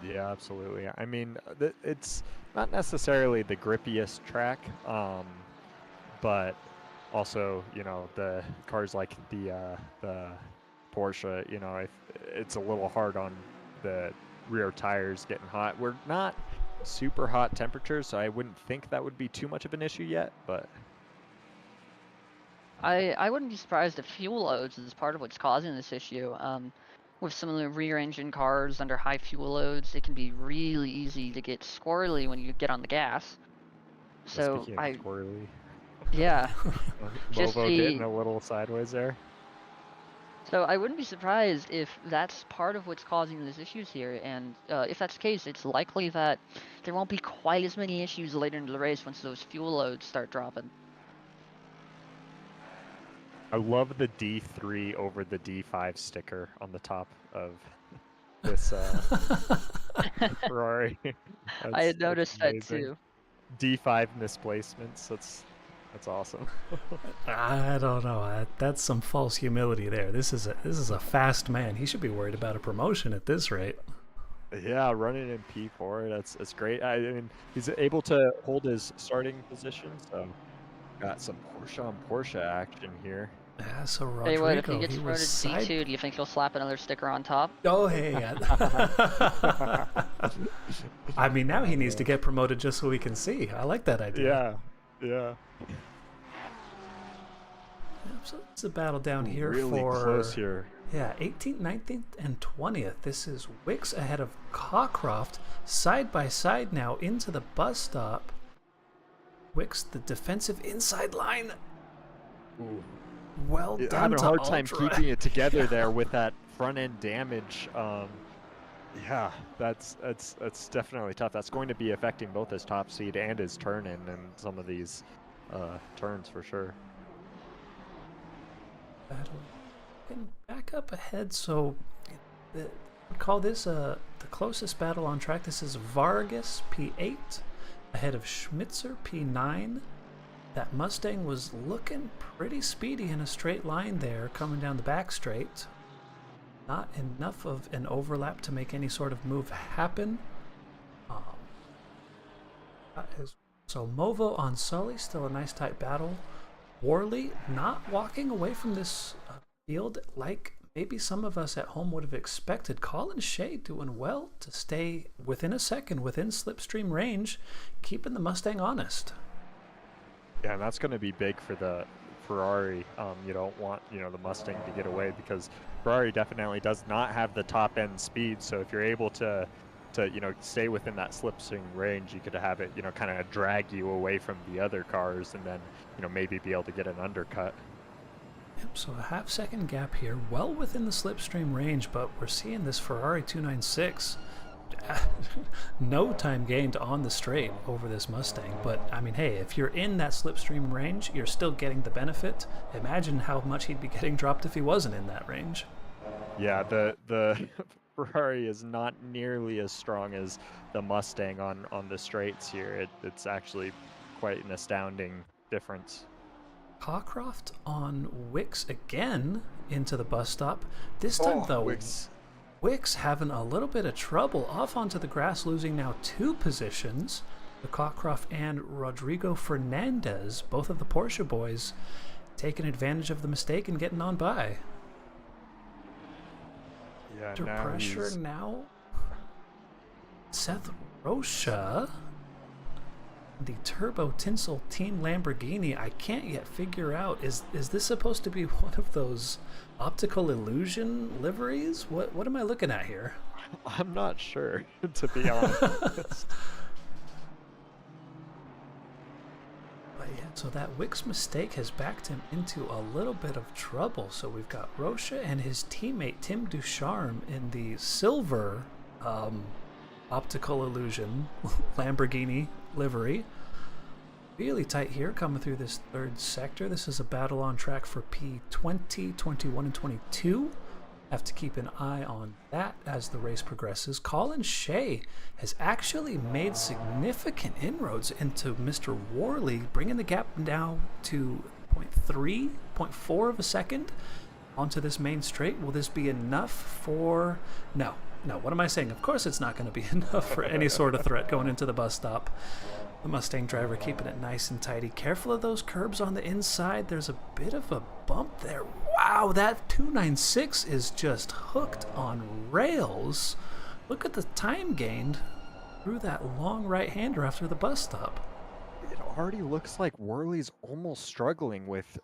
Yeah, absolutely. I mean, it's not necessarily the grippiest track, but also, you know, the cars like the Porsche, you know, it's a little hard on the rear tires getting hot. We're not super hot temperatures, so I wouldn't think that would be too much of an issue yet, but I wouldn't be surprised if fuel loads is part of what's causing this issue. With some of the rear engine cars under high fuel loads, it can be really easy to get squirrely when you get on the gas. So speaking of squirrely, yeah, Volvo getting a little sideways there. So I wouldn't be surprised if that's part of what's causing these issues here, and if that's the case, it's likely that there won't be quite as many issues later in the race once those fuel loads start dropping. I love the D3 over the D5 sticker on the top of this Ferrari. I had noticed that too. D5 misplacements. That's awesome. I don't know. That's some false humility there. This is a fast man. He should be worried about a promotion at this rate. Yeah, running in P4. That's great. I mean, he's able to hold his starting position. So got some Porsche on Porsche action here. Yeah, so Rodrigo, Tell you what, if he gets promoted to D2, do you think he'll slap another sticker on top? Oh, hey. I mean, now he needs to get promoted just so we can see. I like that idea. Yeah. So it's a battle down here really for... close here. Yeah, 18th, 19th, and 20th. This is Wicks ahead of Cockcroft, side by side now into the bus stop. Wicks, the defensive inside line. Ooh. Well done. Having a hard time Ultra. keeping it together there with that front end damage. Yeah, that's definitely tough. That's going to be affecting both his top speed and his turn in some of these turns for sure. Battle. And back up ahead, so we call this the closest battle on track. This is Vargas P8 ahead of Schmitzer P9. That Mustang was looking pretty speedy in a straight line there, coming down the back straight. Not enough of an overlap to make any sort of move happen. So Movo on Sully, still a nice tight battle. Worley not walking away from this field like maybe some of us at home would have expected. Colin Shea doing well to stay within a second, within slipstream range, keeping the Mustang honest. Yeah, and that's going to be big for the Ferrari. You don't want, the Mustang to get away because Ferrari definitely does not have the top end speed. So if you're able to stay within that slipstream range, you could have it, kind of drag you away from the other cars and then, maybe be able to get an undercut. Yep, so a half-second gap here, well within the slipstream range, but we're seeing this Ferrari 296. No time gained on the straight over this Mustang, but I mean, hey, if you're in that slipstream range, you're still getting the benefit. Imagine how much he'd be getting dropped if he wasn't in that range. Yeah, the Ferrari is not nearly as strong as the Mustang on the straights here. It's actually quite an astounding difference. Cockcroft on Wicks again into the bus stop. This time, though, Wicks having a little bit of trouble off onto the grass, losing now 2 positions. The Cockcroft and Rodrigo Fernandez, both of the Porsche boys, taking advantage of the mistake and getting on by. Yeah, Under pressure now. Seth Rocha, the Turbo Tinsel Team Lamborghini. I can't yet figure out, is this supposed to be one of those optical illusion liveries? What am I looking at here? I'm not sure, to be honest. But yeah, so that Wicks mistake has backed him into a little bit of trouble. So we've got Rocha and his teammate Tim Ducharme in the silver optical illusion Lamborghini livery. really tight here coming through this third sector. This is a battle on track for P20, 21, and 22. Have to keep an eye on that as the race progresses. Colin Shea has actually made significant inroads into Mr. Worley, bringing the gap now to 0.3, 0.4 of a second onto this main straight. Will this be enough for... No, what am I saying? Of course it's not going to be enough for any sort of threat going into the bus stop. The Mustang driver keeping it nice and tidy. Careful of those curbs on the inside. There's a bit of a bump there. Wow, that 296 is just hooked on rails. Look at the time gained through that long right-hander after the bus stop. It already looks like Worley's almost struggling with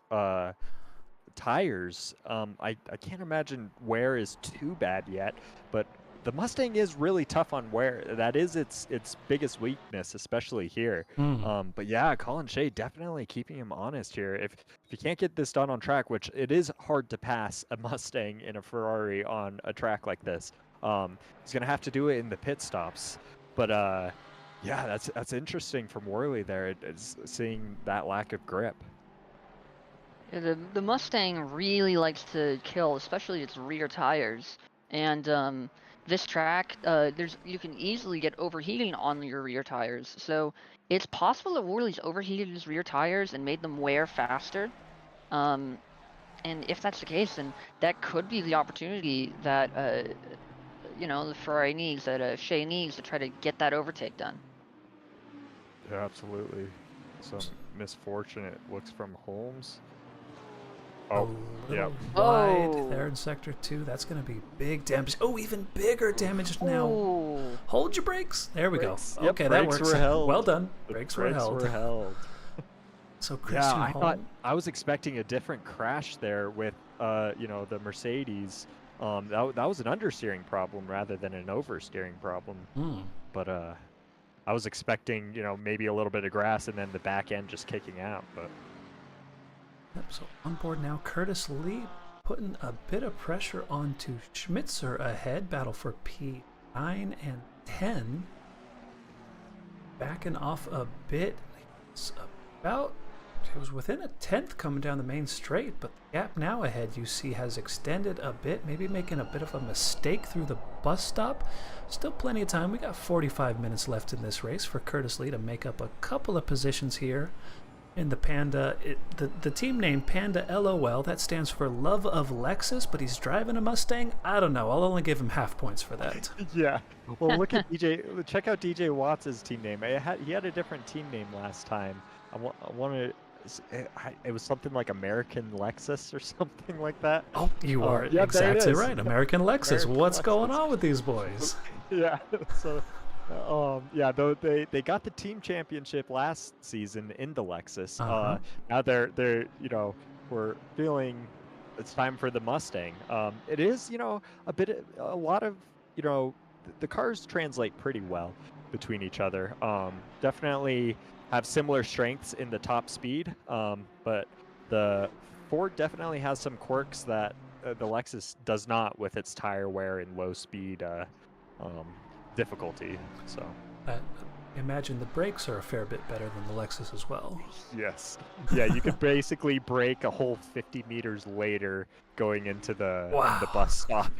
tires. I can't imagine wear is too bad yet, but the Mustang is really tough on wear. That is its biggest weakness, especially here. But yeah, Colin Shea definitely keeping him honest here. If you can't get this done on track, which it is hard to pass a Mustang in a Ferrari on a track like this, he's gonna have to do it in the pit stops. But yeah, that's interesting from Worley there. It's seeing that lack of grip. Yeah, the Mustang really likes to kill, especially its rear tires. And this track, you can easily get overheating on your rear tires. So it's possible that Worley's overheated his rear tires and made them wear faster. And if that's the case, then that could be the opportunity that the Ferrari needs, that Shea needs to try to get that overtake done. Yeah, absolutely. Some misfortunate looks from Holmes. Oh, yeah. Wide there in sector 2. That's going to be big damage. Oh, even bigger damage now. Ooh. Hold your brakes. There we go. Yep, Okay, that brakes works. were held. Well done. The Brakes were held. So Christian yeah, Holm, I was expecting a different crash there with the Mercedes. That was an understeering problem rather than an oversteering problem. But I was expecting maybe a little bit of grass and then the back end just kicking out. But yep, so on board now, Curtis Lee putting a bit of pressure onto Schmitzer ahead. Battle for P9 and 10. Backing off a bit. It was within a tenth coming down the main straight, but the gap now ahead you see has extended a bit, maybe making a bit of a mistake through the bus stop. Still plenty of time. We got 45 minutes left in this race for Curtis Lee to make up a couple of positions here. In the Panda, the team name Panda LOL, that stands for Love of Lexus, but he's driving a Mustang? I don't know. I'll only give him half points for that. yeah. Well, look at DJ. Check out DJ Watts' team name. He had a different team name last time. It was something like American Lexus or something like that. Oh, you are exactly right. American Lexus. What's going on with these boys? Yeah. So. Though they got the team championship last season in the Lexus. Now they're we're feeling it's time for the Mustang. It is a lot of the cars translate pretty well between each other. Definitely have similar strengths in the top speed, but the Ford definitely has some quirks that the Lexus does not with its tire wear and low speed difficulty. So imagine the brakes are a fair bit better than the Lexus as well. Yes. Yeah, you could basically brake a whole 50 meters later going into the bus stop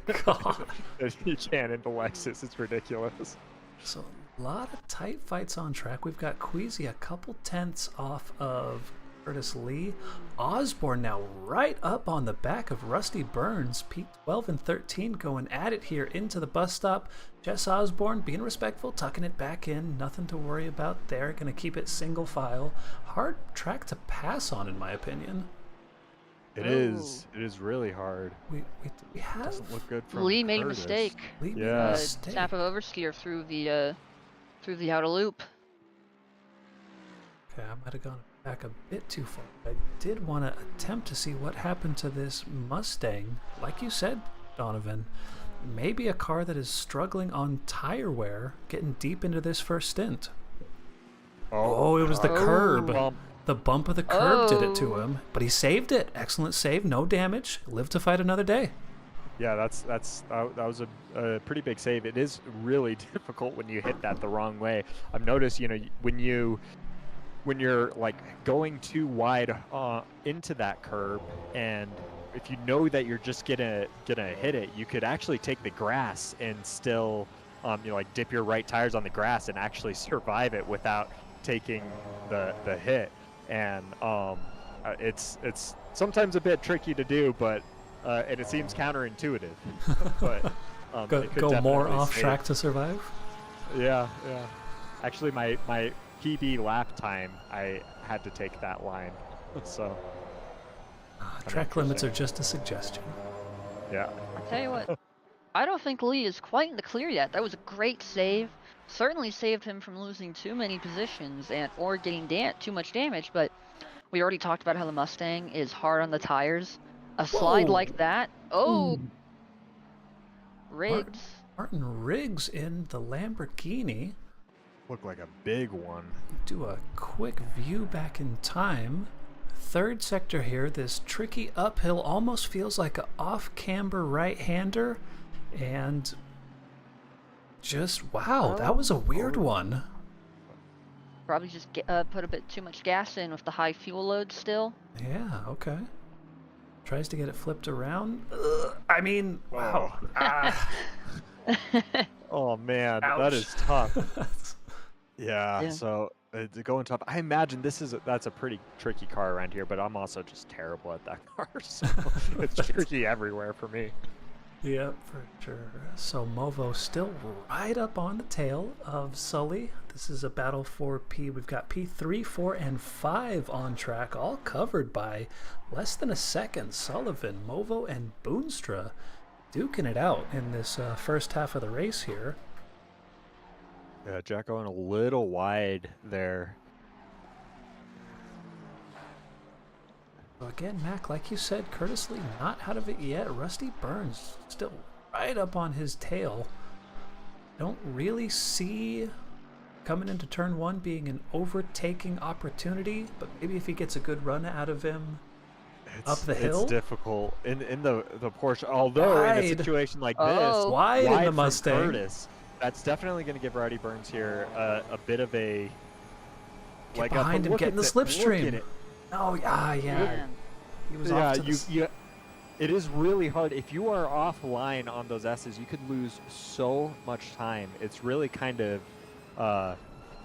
as you can in the Lexus. It's ridiculous. So a lot of tight fights on track. We've got Queasy a couple tenths off of Curtis Lee. Osborne now right up on the back of Rusty Burns. Peak 12 and 13 going at it here into the bus stop. Jess Osborne being respectful, tucking it back in. Nothing to worry about there. Going to keep it single file. Hard track to pass on, in my opinion. It is. It is really hard. We have. Doesn't look good from Lee made a Curtis. mistake. Lee made a mistake. Snap of oversteer through the outer loop. Okay, I might have gone back a bit too far. I did want to attempt to see what happened to this Mustang. Like you said, Donovan, maybe a car that is struggling on tire wear, getting deep into this first stint. Oh, it was the curb. The bump of the curb did it to him, but he saved it. Excellent save, no damage. Live to fight another day. Yeah, that was a pretty big save. It is really difficult when you hit that the wrong way. I've noticed, when you when you're like going too wide into that curb, and if you know that you're just gonna hit it, you could actually take the grass and still like dip your right tires on the grass and actually survive it without taking the hit. And it's sometimes a bit tricky to do, but and it seems counterintuitive. But go more off track to survive. Yeah. Actually, my PB lap time, I had to take that line. So track limits are just a suggestion. Yeah. I'll tell you what, I don't think Lee is quite in the clear yet. That was a great save. Certainly saved him from losing too many positions or getting too much damage, but we already talked about how the Mustang is hard on the tires. A slide like that. Oh! Riggs. Martin Riggs in the Lamborghini. Looked like a big one. Do a quick view back in time. Third sector here, this tricky uphill almost feels like an off-camber right-hander, and just, wow, that was a weird one. Probably just put a bit too much gas in with the high fuel load still. Yeah, okay. Tries to get it flipped around. I mean, wow. Oh man, Ouch. that is tough. Yeah. So going tough. I imagine that's a pretty tricky car around here, but I'm also just terrible at that car, so it's tricky everywhere for me. Yep, for sure. So Movo still right up on the tail of Sully. This is a battle for P. We've got P3, 4, and 5 on track, all covered by less than a second. Sullivan, Movo, and Boonstra duking it out in this first half of the race here. Yeah, Jack going a little wide there. So again, Mac, like you said, Curtis Lee not out of it yet. Rusty Burns still right up on his tail. Don't really see coming into turn 1 being an overtaking opportunity, but maybe if he gets a good run out of him up the hill. It's difficult in the Porsche, although in a situation like this, wide in the from Mustang. Curtis, that's definitely going to give Rowdy Burns here a bit of a Get behind him, getting the slipstream. Oh yeah. He was off to the... It is really hard. If you are offline on those S's, you could lose so much time. It's really kind of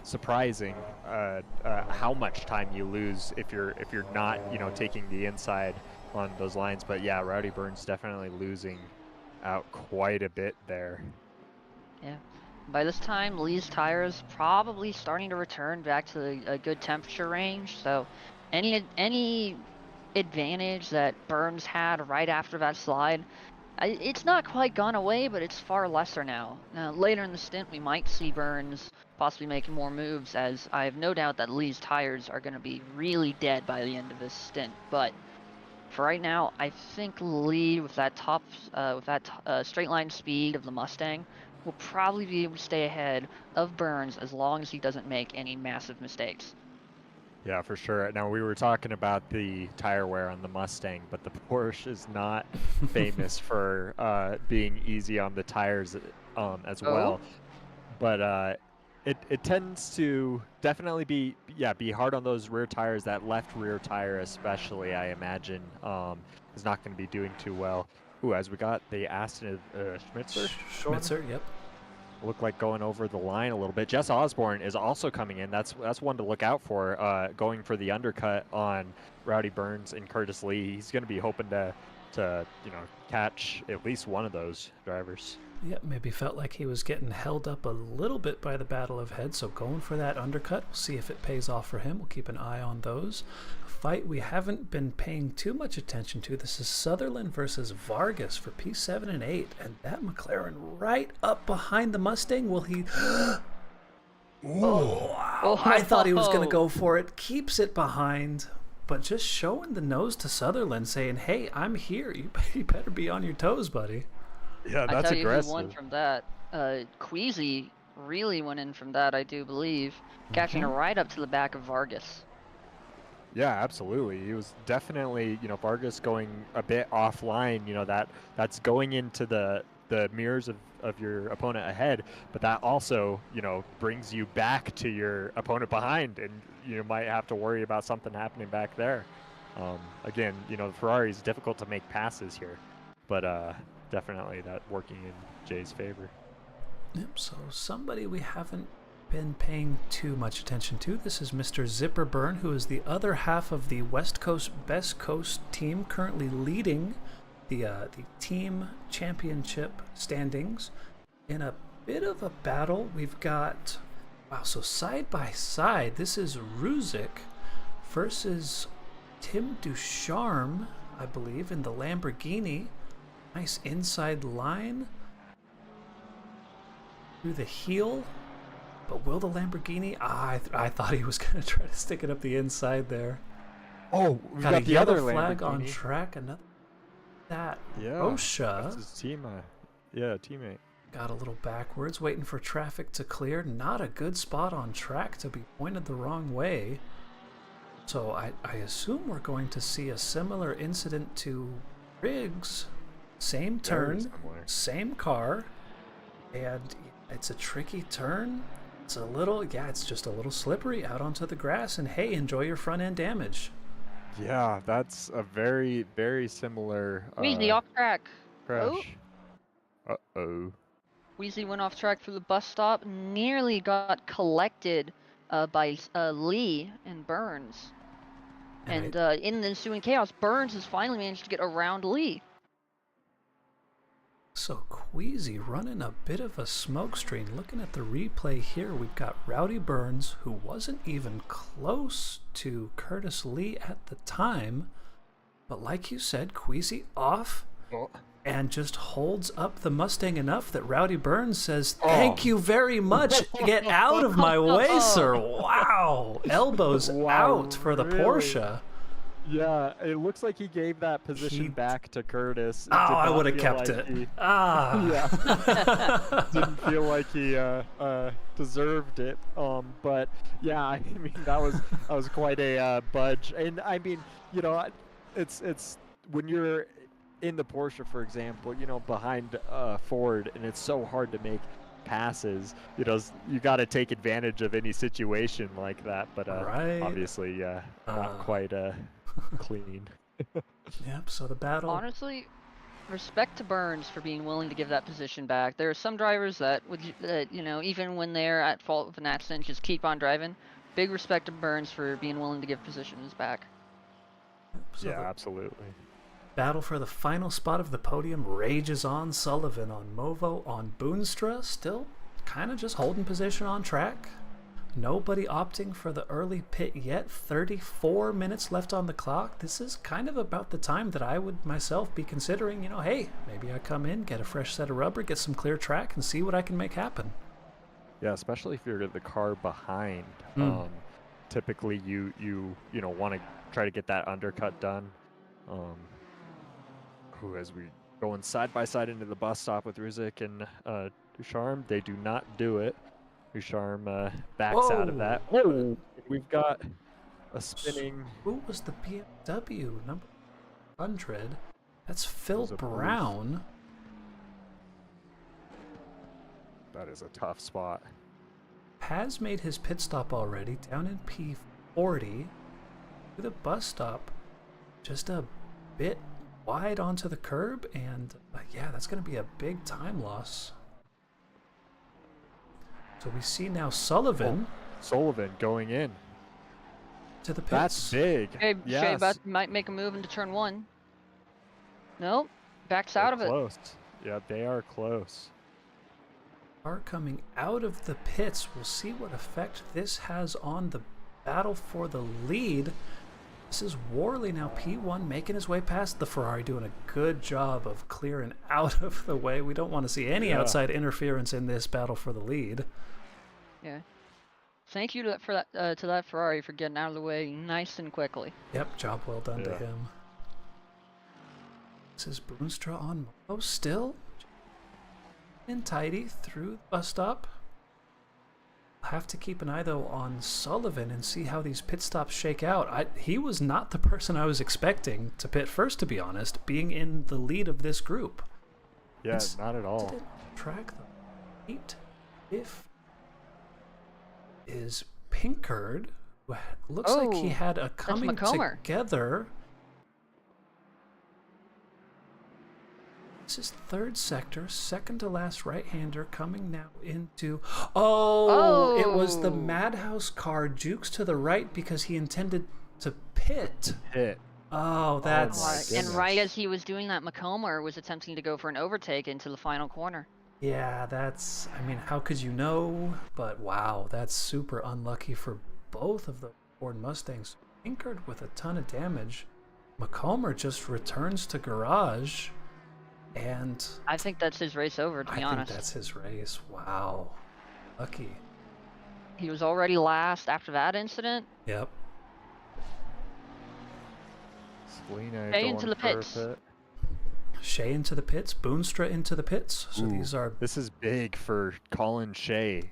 surprising how much time you lose if you're not taking the inside on those lines. But yeah, Rowdy Burns definitely losing out quite a bit there. Yeah. By this time, Lee's tires probably starting to return back to a good temperature range. So any advantage that Burns had right after that slide, it's not quite gone away, but it's far lesser now. Later in the stint, we might see Burns possibly making more moves, as I have no doubt that Lee's tires are going to be really dead by the end of this stint. But for right now, I think Lee, with that straight line speed of the Mustang, will probably be able to stay ahead of Burns as long as he doesn't make any massive mistakes. Yeah, for sure. Now, we were talking about the tire wear on the Mustang, but the Porsche is not famous for being easy on the tires as well. But it tends to definitely be hard on those rear tires. That left rear tire especially, I imagine, is not going to be doing too well. Ooh, as we got the Aston Schmitzer? Schmitzer, yep. Look like going over the line a little bit. Jess Osborne is also coming in. That's one to look out for, going for the undercut on Rowdy Burns and Curtis Lee. He's going to be hoping to catch at least one of those drivers. Yep, maybe felt like he was getting held up a little bit by the battle of heads, so going for that undercut. We'll see if it pays off for him. We'll keep an eye on those. Fight we haven't been paying too much attention to. This is Sutherland versus Vargas for P7 and 8, and that McLaren right up behind the Mustang. Will he... wow. I thought he was going to go for it. Keeps it behind, but just showing the nose to Sutherland, saying, hey, I'm here. You better be on your toes, buddy. Yeah, that's aggressive. I tell you who won from that. Queasy really went in from that, I do believe, catching a right up to the back of Vargas. Yeah, absolutely. He was definitely, Vargas going a bit offline. That's going into the the mirrors of your opponent ahead, but that also, you know, brings you back to your opponent behind, and you might have to worry about something happening back there. Again, you know, Ferrari is difficult to make passes here, but definitely that working in Jay's favor. Yep, so somebody we haven't been paying too much attention to. This is Mr. Zipper Byrne, who is the other half of the West Coast Best Coast team, currently leading the team championship standings in a bit of a battle. We've got, wow, so side by side, this is Ruzik versus Tim Ducharme, I believe, in the Lamborghini. Nice inside line through the heel. But will the Lamborghini? I thought he was going to try to stick it up the inside there. Oh, we've got a the yellow other flag Lamborghini on track. Another that Yeah, Osha that's his team. Teammate. got a little backwards, waiting for traffic to clear. Not a good spot on track to be pointed the wrong way. So I assume we're going to see a similar incident to Riggs. Same turn, same car, and it's a tricky turn. It's a little, it's just a little slippery out onto the grass, and hey, enjoy your front end damage. Yeah, that's a very, very similar Weasley off track. crash. Uh-oh. Weasley went off track through the bus stop, nearly got collected by Lee and Burns. And in the ensuing chaos, Burns has finally managed to get around Lee. So Queasy running a bit of a smokescreen. Looking at the replay here, we've got Rowdy Burns, who wasn't even close to Curtis Lee at the time. But like you said, Queasy off and just holds up the Mustang enough that Rowdy Burns says, "Thank you very much. Get out of my way, sir." Wow. Elbows out for the Porsche. Yeah, it looks like he gave that position back to Curtis. Oh, I would have kept it. Yeah. Didn't feel like he deserved it. But yeah, I mean that was quite a budge. And I mean, you know, it's when you're in the Porsche, for example, you know, behind Ford, and it's so hard to make passes. You know, you got to take advantage of any situation like that. But obviously, not quite clean. Yep, so the battle. Honestly, respect to Burns for being willing to give that position back. There are some drivers that would, you know, even when they're at fault with an accident, just keep on driving. Big respect to Burns for being willing to give positions back. So yeah, absolutely. Battle for the final spot of the podium rages on. Sullivan on Movo on Boonstra, still kind of just holding position on track. Nobody opting for the early pit yet. 34 minutes left on the clock. This is kind of about the time that I would myself be considering, you know, hey, maybe I come in, get a fresh set of rubber, get some clear track, and see what I can make happen. Yeah, especially if you're the car behind. Typically, you know, want to try to get that undercut done. As we going side by side into the bus stop with Ruzik and Ducharme, they do not do it. Ducharme backs out of that. Oh, we've got a spinning. Who was the BMW number 100? That's Phil Brown. That is a tough spot. Has made his pit stop already, down in P40. To the bus stop, just a bit wide onto the curb, and yeah, that's going to be a big time loss. So we see now Sullivan. Sullivan going in to the pits. That's big. Shea might make a move into turn one. Nope, backs out of it. Close. Yeah, they are close. Car coming out of the pits. We'll see what effect this has on the battle for the lead. This is Worley now, P1, making his way past the Ferrari, doing a good job of clearing out of the way. We don't want to see any outside interference in this battle for the lead. Yeah. Thank you to that Ferrari for getting out of the way nice and quickly. Yep, job well done to him. This is Boonstra on Moto still. And tidy through the bus stop. Have to keep an eye though on Sullivan and see how these pit stops shake out. He was not the person I was expecting to pit first, to be honest, being in the lead of this group. Yeah, not at all. Didn't track the lead. If is Pinkard, who looks like he had a coming together. This is third sector, second to last right-hander coming now into... Oh, it was the Madhouse car, jukes to the right because he intended to pit. Oh, that's... and right as he was doing that, McComber was attempting to go for an overtake into the final corner. Yeah, that's... I mean, how could you know? But wow, that's super unlucky for both of the Ford Mustangs. Pinkard with a ton of damage. McComber just returns to garage. And I think that's his race over, to be honest. I think that's his race. Wow. Lucky. He was already last after that incident. Yep. Shea into the pits. Shea into the pits. Boonstra into the pits. So these are... This is big for Colin Shea.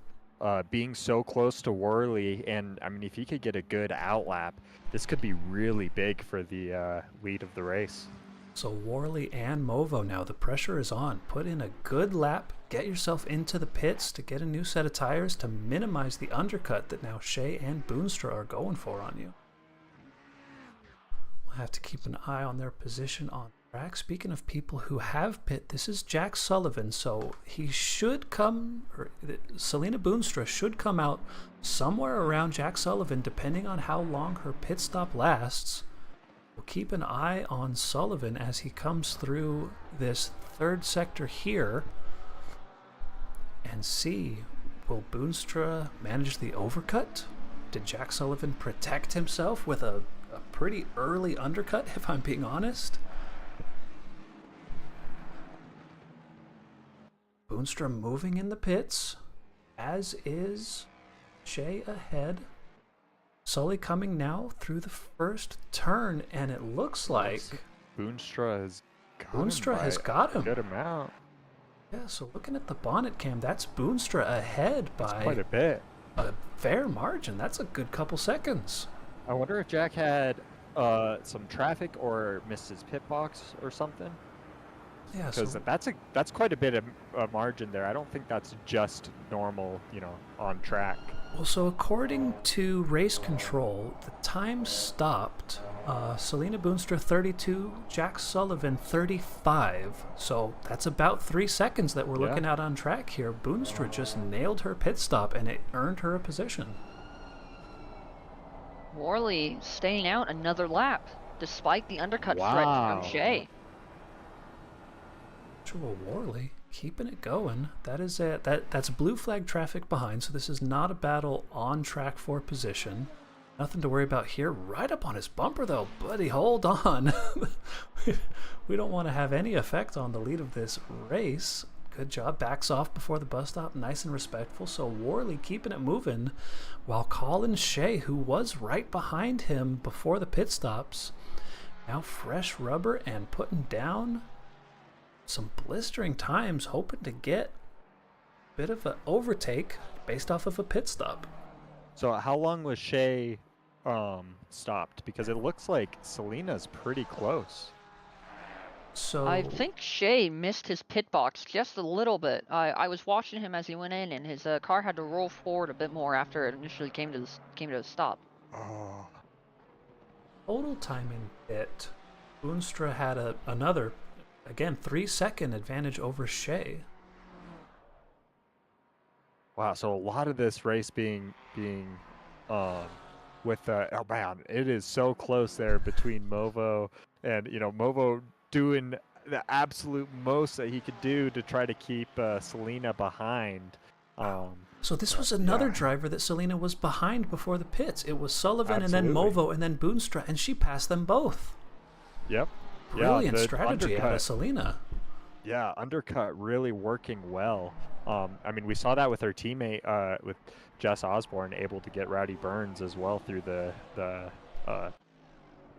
Being so close to Worley, and I mean, if he could get a good outlap, this could be really big for the lead of the race. So Worley and Movo now, the pressure is on. Put in a good lap, get yourself into the pits to get a new set of tires to minimize the undercut that now Shea and Boonstra are going for on you. We'll have to keep an eye on their position on track. Speaking of people who have pit, this is Jack Sullivan, so he should come, or Selena Boonstra should come out somewhere around Jack Sullivan depending on how long her pit stop lasts. We'll keep an eye on Sullivan as he comes through this third sector here and see, will Boonstra manage the overcut? Did Jack Sullivan protect himself with a pretty early undercut, if I'm being honest? Boonstra moving in the pits, as is Shea ahead. Sully coming now through the first turn, and it looks like Boonstra has got him. Good amount. Yeah, so looking at the bonnet cam, that's Boonstra ahead by quite a bit. A fair margin. That's a good couple seconds. I wonder if Jack had some traffic or missed his pit box or something. Yeah, because so that's quite a bit of a margin there. I don't think that's just normal, on track. Well, so according to race control, the time stopped. Selena Boonstra 32, Jack Sullivan 35. So that's about 3 seconds that we're looking at on track here. Boonstra just nailed her pit stop, and it earned her a position. Worley staying out another lap, despite the undercut stretch from Shea. Worley keeping it going. That is that's blue flag traffic behind, so this is not a battle on track for position. Nothing to worry about here. Right up on his bumper though, buddy, hold on. We don't want to have any effect on the lead of this race. Good job. Backs off before the bus stop, nice and respectful. So Worley keeping it moving, while Colin Shea, who was right behind him before the pit stops, now fresh rubber and putting down some blistering times, hoping to get a bit of an overtake based off of a pit stop. So how long was Shea stopped? Because it looks like Selena's pretty close. So I think Shea missed his pit box just a little bit. I was watching him as he went in, and his car had to roll forward a bit more after it initially came to a stop. Oh. Total time in pit, Boonstra had another, again, 3-second advantage over Shea. Wow, so a lot of this race being with oh man, it is so close there between Movo and Movo doing the absolute most that he could do to try to keep Selena behind. So this was another driver that Selena was behind before the pits. It was Sullivan and then Movo and then Boonstra, and she passed them both. Yep. Brilliant strategy out of Selena. Yeah, undercut really working well. I mean, we saw that with her teammate, with Jess Osborne, able to get Rowdy Burns as well through the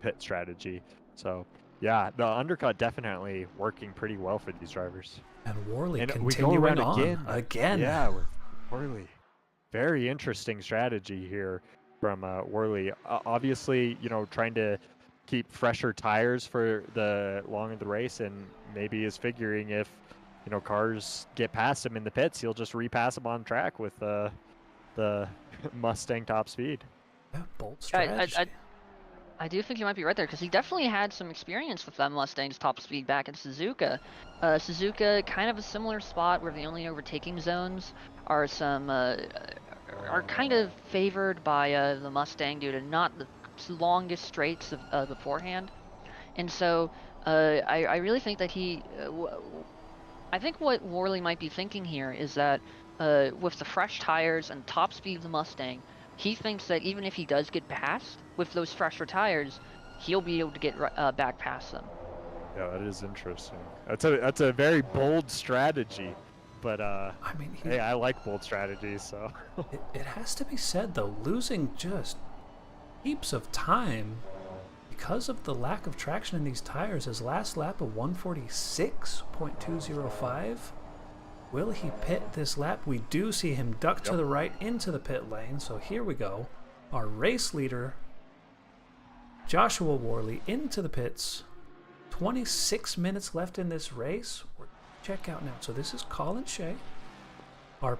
pit strategy. So, yeah, the undercut definitely working pretty well for these drivers. And Worley and continuing on again. Yeah, with Worley. Very interesting strategy here from Worley. Obviously, trying to keep fresher tires for the long of the race, and maybe is figuring if you know, cars get past him in the pits, he'll just repass him on track with the Mustang top speed. Yeah, bold strategy. I do think you might be right there, because he definitely had some experience with that Mustang's top speed back in Suzuka. Suzuka, kind of a similar spot where the only overtaking zones are are kind of favored by the Mustang due to not the longest straights of beforehand. And so I really think that I think what Worley might be thinking here is that with the fresh tires and top speed of the Mustang, he thinks that even if he does get passed with those fresher tires, he'll be able to get back past them. Yeah, that is interesting. That's a very bold strategy, but I mean, hey, I like bold strategies, so. It has to be said though, losing just heaps of time because of the lack of traction in these tires. His last lap of 146.205. Will he pit this lap? We do see him duck to the right into the pit lane. So here we go. Our race leader, Joshua Worley, into the pits. 26 minutes left in this race. Check out now. So this is Colin Shea, our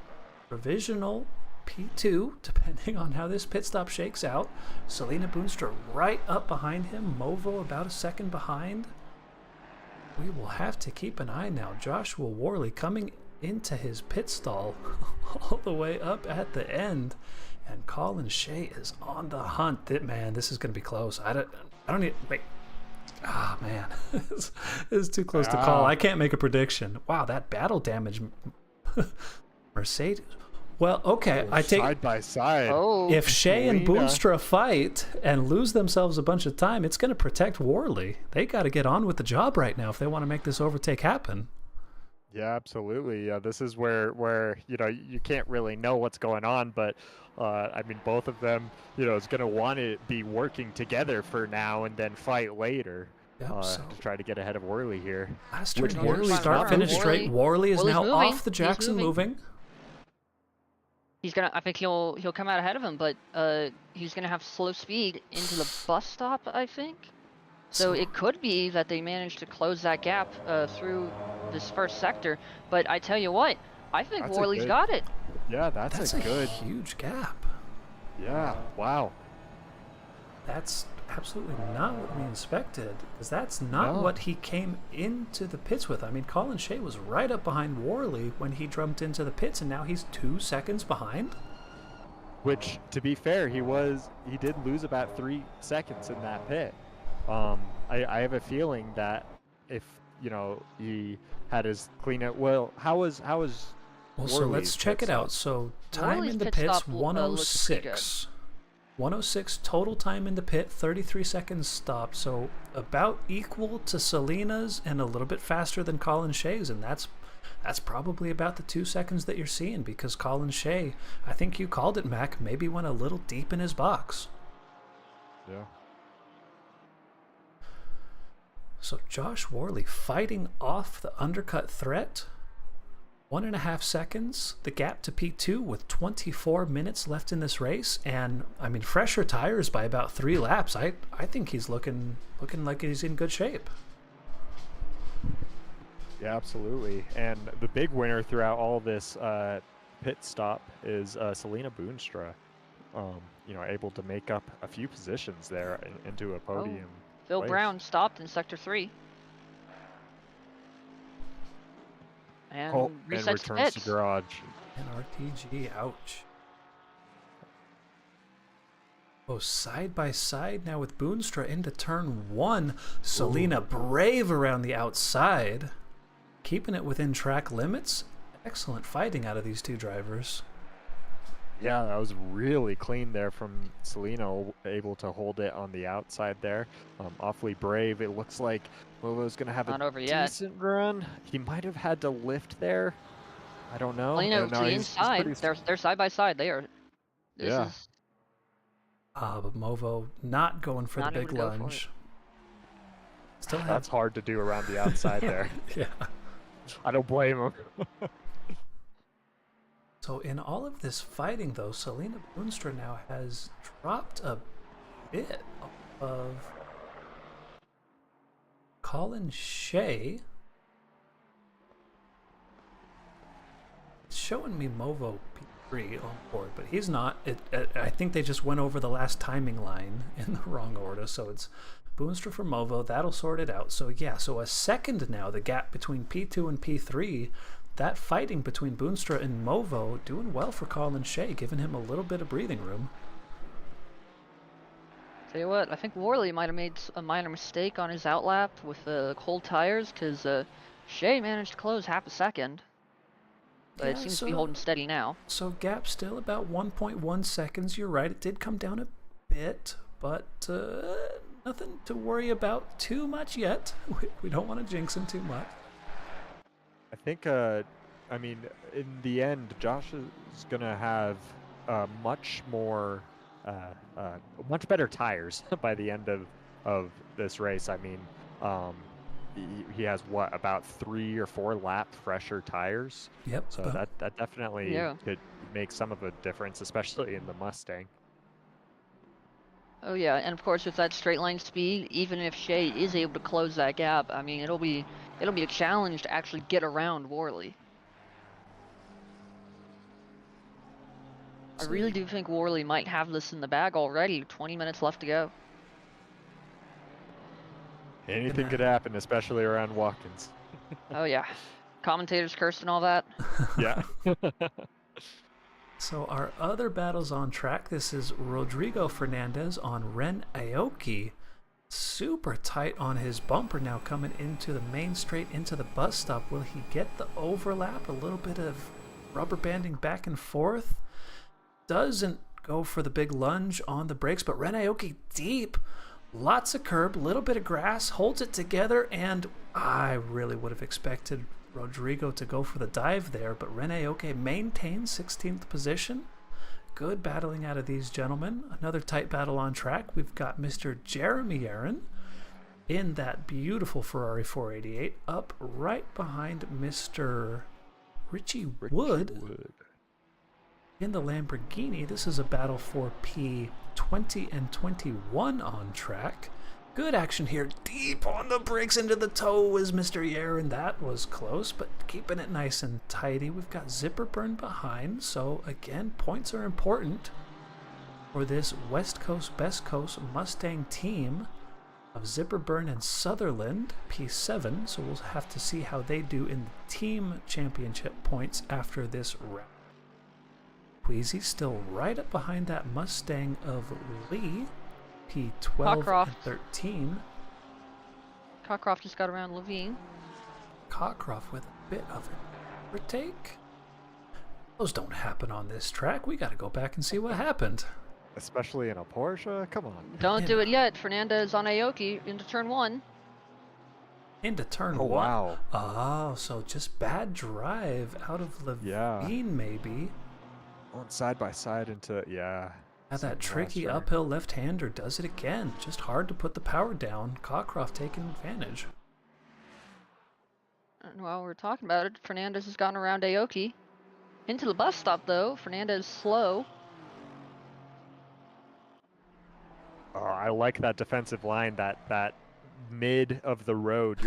provisional P2, depending on how this pit stop shakes out. Selena Boonstra right up behind him. Movo about a second behind. We will have to keep an eye now. Joshua Worley coming into his pit stall all the way up at the end, and Colin Shea is on the hunt. Man, this is going to be close. I don't need. Wait. Ah, man. This is too close to call. I can't make a prediction. Wow, that battle damage. Mercedes. Well, okay, I take side by side. Oh, if Shea and Boonstra fight and lose themselves a bunch of time, it's going to protect Worley. They got to get on with the job right now if they want to make this overtake happen. Yeah, absolutely. Yeah, this is where you know, you can't really know what's going on, but I mean, both of them, you know, is going to want to be working together for now and then fight later. Yep, so to try to get ahead of Worley here. last turn here, Worley's start finish straight. Worley is Worley's now moving. off the Jackson, moving. He's gonna. I think he'll come out ahead of him, but he's gonna have slow speed into the bus stop, I think. So it could be that they managed to close that gap through this first sector. But I tell you what, I think Worley's got it. Yeah, that's a good, huge gap. Yeah, wow. That's absolutely not what we expected, because that's not what he came into the pits with. I mean, Colin Shea was right up behind Worley when he jumped into the pits, and now he's 2 seconds behind. Which, to be fair, he did lose about 3 seconds in that pit. I have a feeling that if, you know, he had his clean up. Well, how was Well, so let's check it out. So time Worley's in the pit pits, stop looks pretty 106. 106 total time in the pit, 33 seconds stopped. So about equal to Selena's and a little bit faster than Colin Shea's, and that's probably about the 2 seconds that you're seeing, because Colin Shea, I think you called it, Mac, maybe went a little deep in his box. Yeah. So Josh Worley fighting off the undercut threat. 1.5 seconds, the gap to P2 with 24 minutes left in this race, and I mean, fresher tires by about 3 laps. I think he's looking like he's in good shape. Yeah, absolutely. And the big winner throughout all this pit stop is Selena Boonstra. You know, able to make up a few positions there into a podium. Phil place. Brown stopped in sector 3. And resets and returns pits. to garage. And RTG, ouch. Oh, side by side now with Boonstra into turn 1. Selena brave around the outside, keeping it within track limits. Excellent fighting out of these two drivers. Yeah, that was really clean there from Selena, able to hold it on the outside there. Awfully brave. It looks like Lolo's going to have Not a over yet. decent run. He might have had to lift there. I don't know. Well, you know, No, to the he's inside, pretty- they're side by side. They are. This Yeah. is But Movo not going for Not the big even go for lunge. Still have That's hard to do around the outside there. yeah. I don't blame him. So in all of this fighting, though, Selena Boonstra now has dropped a bit of Colin Shea. showing me Movo P3 on board, but he's not. I think they just went over the last timing line in the wrong order, so it's Boonstra for Movo. That'll sort it out. So yeah, so a second now, the gap between P2 and P3, that fighting between Boonstra and Movo, doing well for Colin Shea, giving him a little bit of breathing room. Tell you what, I think Worley might have made a minor mistake on his outlap with the cold tires, because Shea managed to close half a second. But it seems to be holding steady now. So gap still about 1.1 seconds. You're right, it did come down a bit, but nothing to worry about too much yet. We don't want to jinx him too much. I think, I mean, in the end, Josh is going to have much better tires by the end of this race. I mean, he has what, about 3 or 4 lap fresher tires. Yep. So that definitely could make some of a difference, especially in the Mustang. Oh yeah, and of course with that straight line speed, even if Shea is able to close that gap, I mean it'll be a challenge to actually get around Worley. I really do think Worley might have this in the bag already. 20 minutes left to go. Anything could happen, especially around Watkins. Oh yeah, commentators cursed and all that. Yeah. So our other battles on track, this is Rodrigo Fernandez on Ren Aoki. Super tight on his bumper now, coming into the main straight into the bus stop. Will he get the overlap? A little bit of rubber banding back and forth. Doesn't go for the big lunge on the brakes, but Ren Aoki deep. Lots of curb, little bit of grass, holds it together, and I really would have expected Rodrigo to go for the dive there, but Ren Aoki maintains 16th position. Good battling out of these gentlemen. Another tight battle on track. We've got Mr. Jeremy Aaron in that beautiful Ferrari 488 up right behind Mr. Richie Wood in the Lamborghini. This is a battle for P20 and 21 on track. Good action here. Deep on the brakes into the toe is Mr. Aaron. That was close, but keeping it nice and tidy. We've got Zipper Burn behind, so again, points are important for this West Coast, Best Coast Mustang team of Zipper Burn and Sutherland, P7, so we'll have to see how they do in the team championship points after this round. Queasy still right up behind that Mustang of Lee, P12 and 13. Cockcroft just got around Levine. Cockcroft with a bit of an overtake. Those don't happen on this track. We got to go back and see what happened. Especially in a Porsche? Come on. Don't do it yet. Fernandez on Aoki into turn 1. Into turn 1. Wow. Oh, so just bad drive out of Levine, maybe. Going side by side into, Now that tricky uphill left-hander does it again. Just hard to put the power down. Cockcroft taking advantage. While we're talking about it, Fernandez has gotten around Aoki. Into the bus stop though. Fernandez slow. Oh, I like that defensive line, that mid of the road.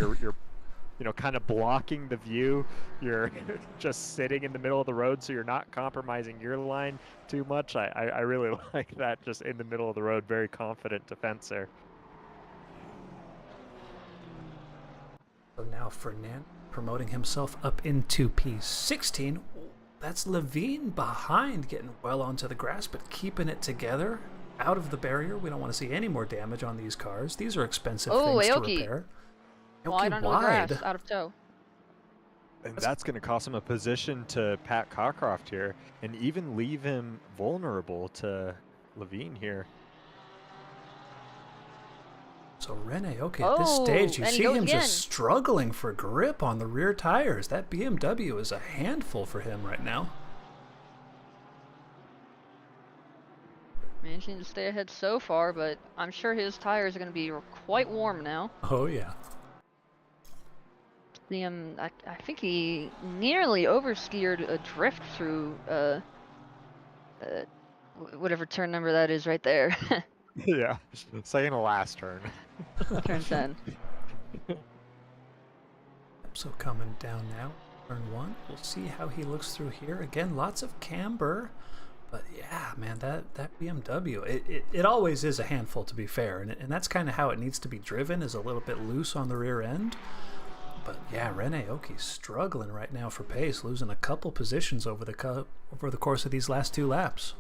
You're kind of blocking the view. You're just sitting in the middle of the road, so you're not compromising your line too much. I really like that, just in the middle of the road. Very confident defense there. So now Fernand promoting himself up into P16. That's Levine behind, getting well onto the grass, but keeping it together. Out of the barrier. We don't want to see any more damage on these cars. These are expensive things to repair. Wide under the grass, out of tow. And that's going to cost him a position to Pat Cockcroft here, and even leave him vulnerable to Levine here. So Ren Aoki at this stage, you see him just struggling for grip on the rear tires. That BMW is a handful for him right now. Managing to stay ahead so far, but I'm sure his tires are going to be quite warm now. Oh yeah. I think he nearly oversteered a drift through whatever turn number that is right there. Yeah, second to last turn. Turn 10. So coming down now. turn one. We'll see how he looks through here. Again, lots of camber. But yeah, man, that BMW, it always is a handful, to be fair. And that's kind of how it needs to be driven, is a little bit loose on the rear end. But yeah, Rene Oki's struggling right now for pace, losing a couple positions over the course of these last 2 laps.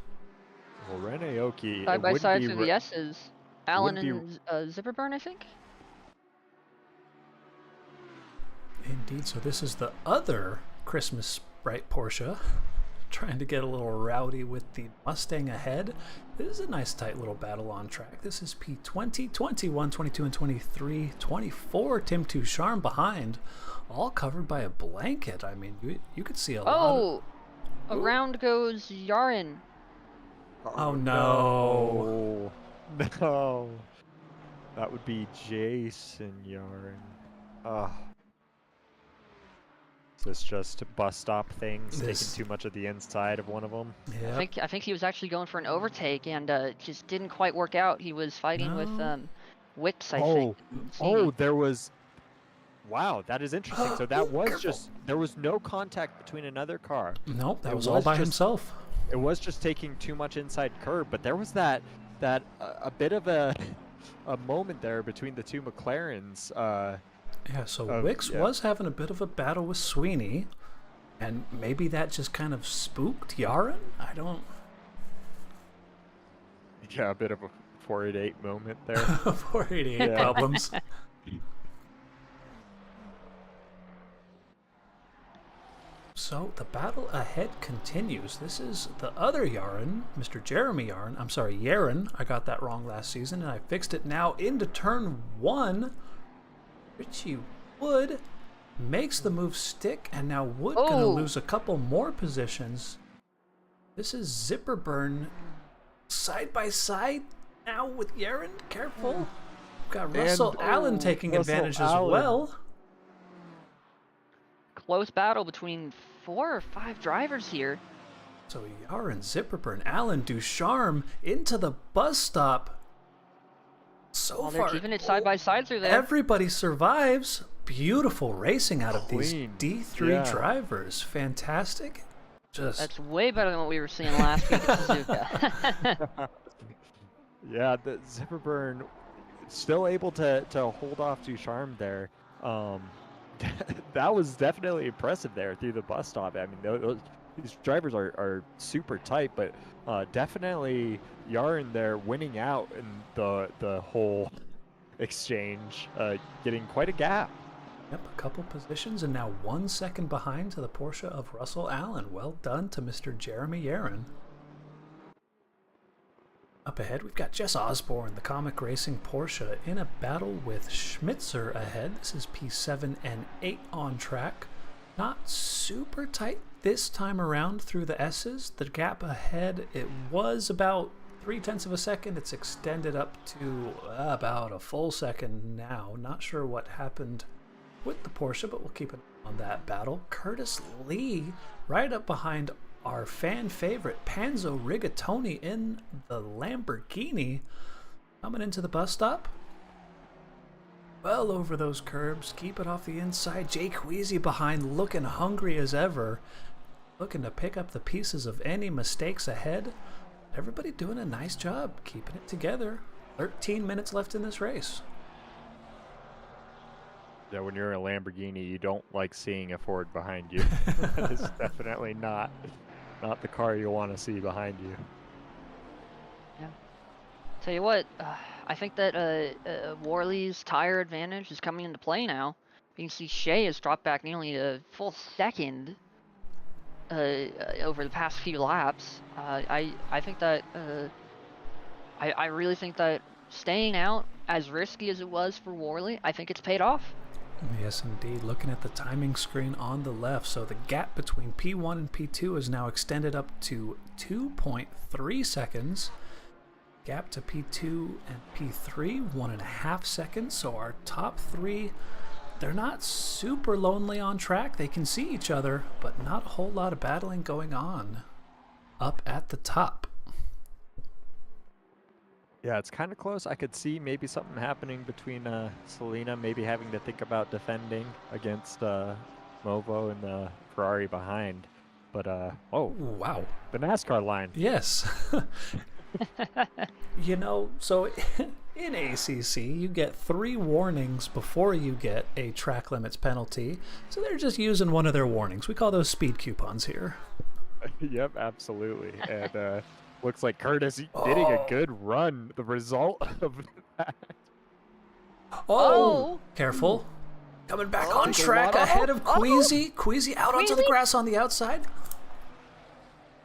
Well, Rene Oki... Side by side through the S's. Allen and Zipperburn, I think? Indeed, so this is the other Christmas Sprite Porsche, trying to get a little rowdy with the Mustang ahead. This is a nice tight little battle on track. This is P20, 21, 22, and 23, 24, Tim Toucharm behind, all covered by a blanket. I mean, you could see a lot of... around goes Yarin. Oh no. No. That would be Jason Yarin. Is this just bus stop things, taking too much of the inside of one of them? Yeah. I think he was actually going for an overtake and just didn't quite work out. He was fighting with Wicks, I think. There was... Wow, that is interesting. So that was just... There was no contact between another car. Nope, that was all by himself. It was just taking too much inside curb, but there was a bit of a moment there between the two McLarens. Yeah, so Wicks was having a bit of a battle with Sweeney, and maybe that just kind of spooked Yarin? I don't... Yeah, a bit of a 488 moment there. 488 problems. So the battle ahead continues. This is the other Yarin, Mr. Jeremy Yarin. I'm sorry, Yarin. I got that wrong last season, and I fixed it now into turn 1. Richie Wood makes the move stick, and now Wood gonna lose a couple more positions. This is Zipperburn side by side now with Yarin. Careful. We've got Russell Allen taking advantage as well. Close battle between 4 or 5 drivers here. So Yarin, Zipperburn, Allen, Ducharme into the bus stop. So they're far, keeping it side by side through there. Everybody survives. Beautiful racing out of these D3 drivers. Fantastic. That's way better than what we were seeing last week at Suzuka. Yeah, the Zipperburn still able to hold off Ducharme there. That was definitely impressive there through the bus stop. I mean, these drivers are super tight, but definitely Yarin there winning out in the whole exchange, getting quite a gap. Yep, a couple positions, and now 1 second behind to the Porsche of Russell Allen. Well done to Mr. Jeremy Yarin. Up ahead, we've got Jess Osborne, the Comic Racing Porsche, in a battle with Schmitzer ahead. This is P7 and 8 on track. Not super tight this time around through the S's. The gap ahead, it was about 0.3 of a second. It's extended up to about a full second now. Not sure what happened with the Porsche, but we'll keep it on that battle. Curtis Lee right up behind our fan favorite Panzo Rigatoni in the Lamborghini, coming into the bus stop. Well over those curbs, keep it off the inside. Jay Queasy behind, looking hungry as ever, looking to pick up the pieces of any mistakes ahead. Everybody doing a nice job keeping it together. 13 minutes left in this race. Yeah, when you're in a Lamborghini, you don't like seeing a Ford behind you. That is definitely not the car you want to see behind you. Yeah. Tell you what, I think that Worley's tire advantage is coming into play now. You can see Shea has dropped back nearly a full second over the past few laps. I think that I really think that staying out, as risky as it was for Worley, I think it's paid off. Yes, indeed. Looking at the timing screen on the left, so the gap between P1 and P2 is now extended up to 2.3 seconds. Gap to P2 and P3, 1.5 seconds. So our top 3, they're not super lonely on track. They can see each other, but not a whole lot of battling going on up at the top. Yeah, it's kind of close. I could see maybe something happening between Selena maybe having to think about defending against Movo and the Ferrari behind. But, oh, Wow. the NASCAR line. Yes. You know, so in ACC, you get 3 warnings before you get a track limits penalty. So they're just using one of their warnings. We call those speed coupons here. Yep, absolutely. And looks like Curtis getting a good run. The result of that. Oh! Careful. Coming back on track ahead of Queasy. Queasy out onto the grass on the outside.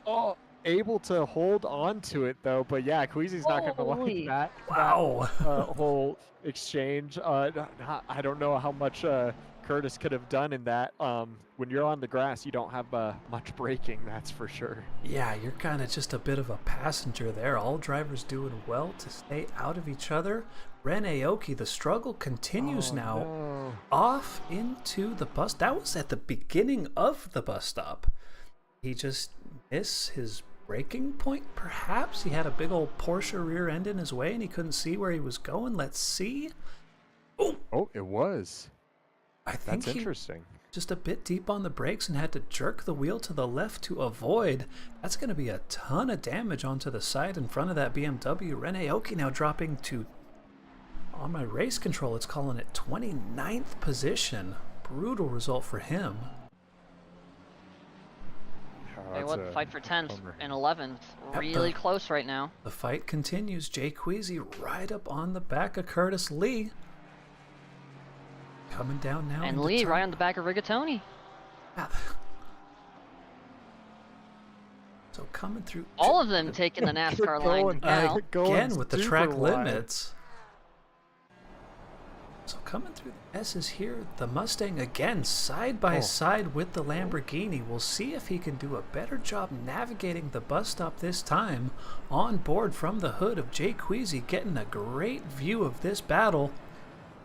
Oh, able to hold on to it though, but yeah, Queasy's not going to like that. Wow. Whole exchange. I don't know how much Curtis could have done in that. When you're on the grass, you don't have much braking, that's for sure. Yeah, you're kind of just a bit of a passenger there. All drivers doing well to stay out of each other. Ren Aoki, the struggle continues now. No. Off into the bus. That was at the beginning of the bus stop. He just missed his braking point, perhaps? He had a big old Porsche rear end in his way and he couldn't see where he was going. Let's see. Oh, it was. I think That's interesting. Just a bit deep on the brakes and had to jerk the wheel to the left to avoid. That's going to be a ton of damage onto the side in front of that BMW. Ren Aoki now dropping to, on my race control, it's calling it 29th position. Brutal result for him. Hey, what? Fight for 10th and 11th. Really close right now. The fight continues. Jay Queasy right up on the back of Curtis Lee. Coming down now. And Lee right on the back of Rigatoni. So coming through. All of them taking the NASCAR line now. Again with the track limits. So coming through the S's here, the Mustang again side by side with the Lamborghini. We'll see if he can do a better job navigating the bus stop this time. On board from the hood of Jay Queasy, getting a great view of this battle.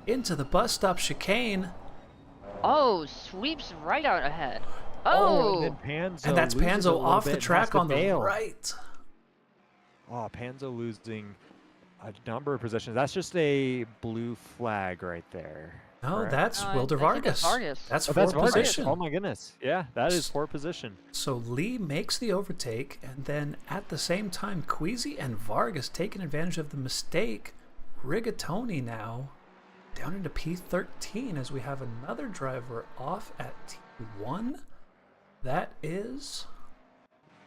Into the bus stop chicane. Oh, sweeps right out ahead. Oh! And, then Panzo And that's Panzo off the track on the right. Oh, Panzo losing a number of positions. That's just a blue flag right there. No, correct? that's Wilder Vargas. That's Oh, fourth Vargas. position. Oh my goodness. Yeah, that is 4th position. So Lee makes the overtake, and then at the same time, Queasy and Vargas taking advantage of the mistake. Rigatoni now down into P13 as we have another driver off at T1. That is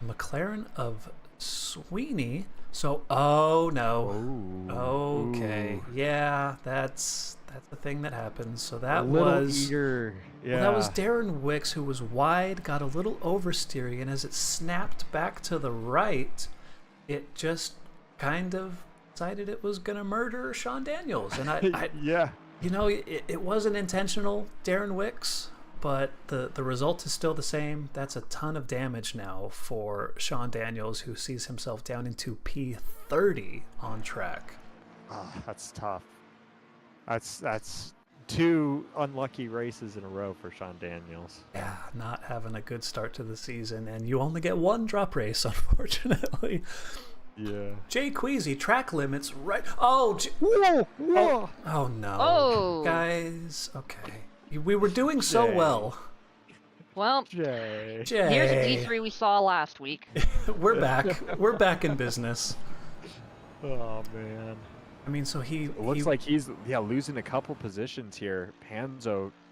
McLaren of Sweeney. So, oh no. Okay. Yeah, that's the thing that happens. So that was eager. Yeah. Well, that was Darren Wicks, who was wide, got a little oversteering, and as it snapped back to the right, it just kind of decided it was going to murder Sean Daniels. And I yeah. You know, it wasn't intentional, Darren Wicks, but the result is still the same. That's a ton of damage now for Sean Daniels, who sees himself down into P30 on track. Oh, that's tough. That's 2 unlucky races in a row for Sean Daniels. Yeah, not having a good start to the season, and you only get 1 drop Panzo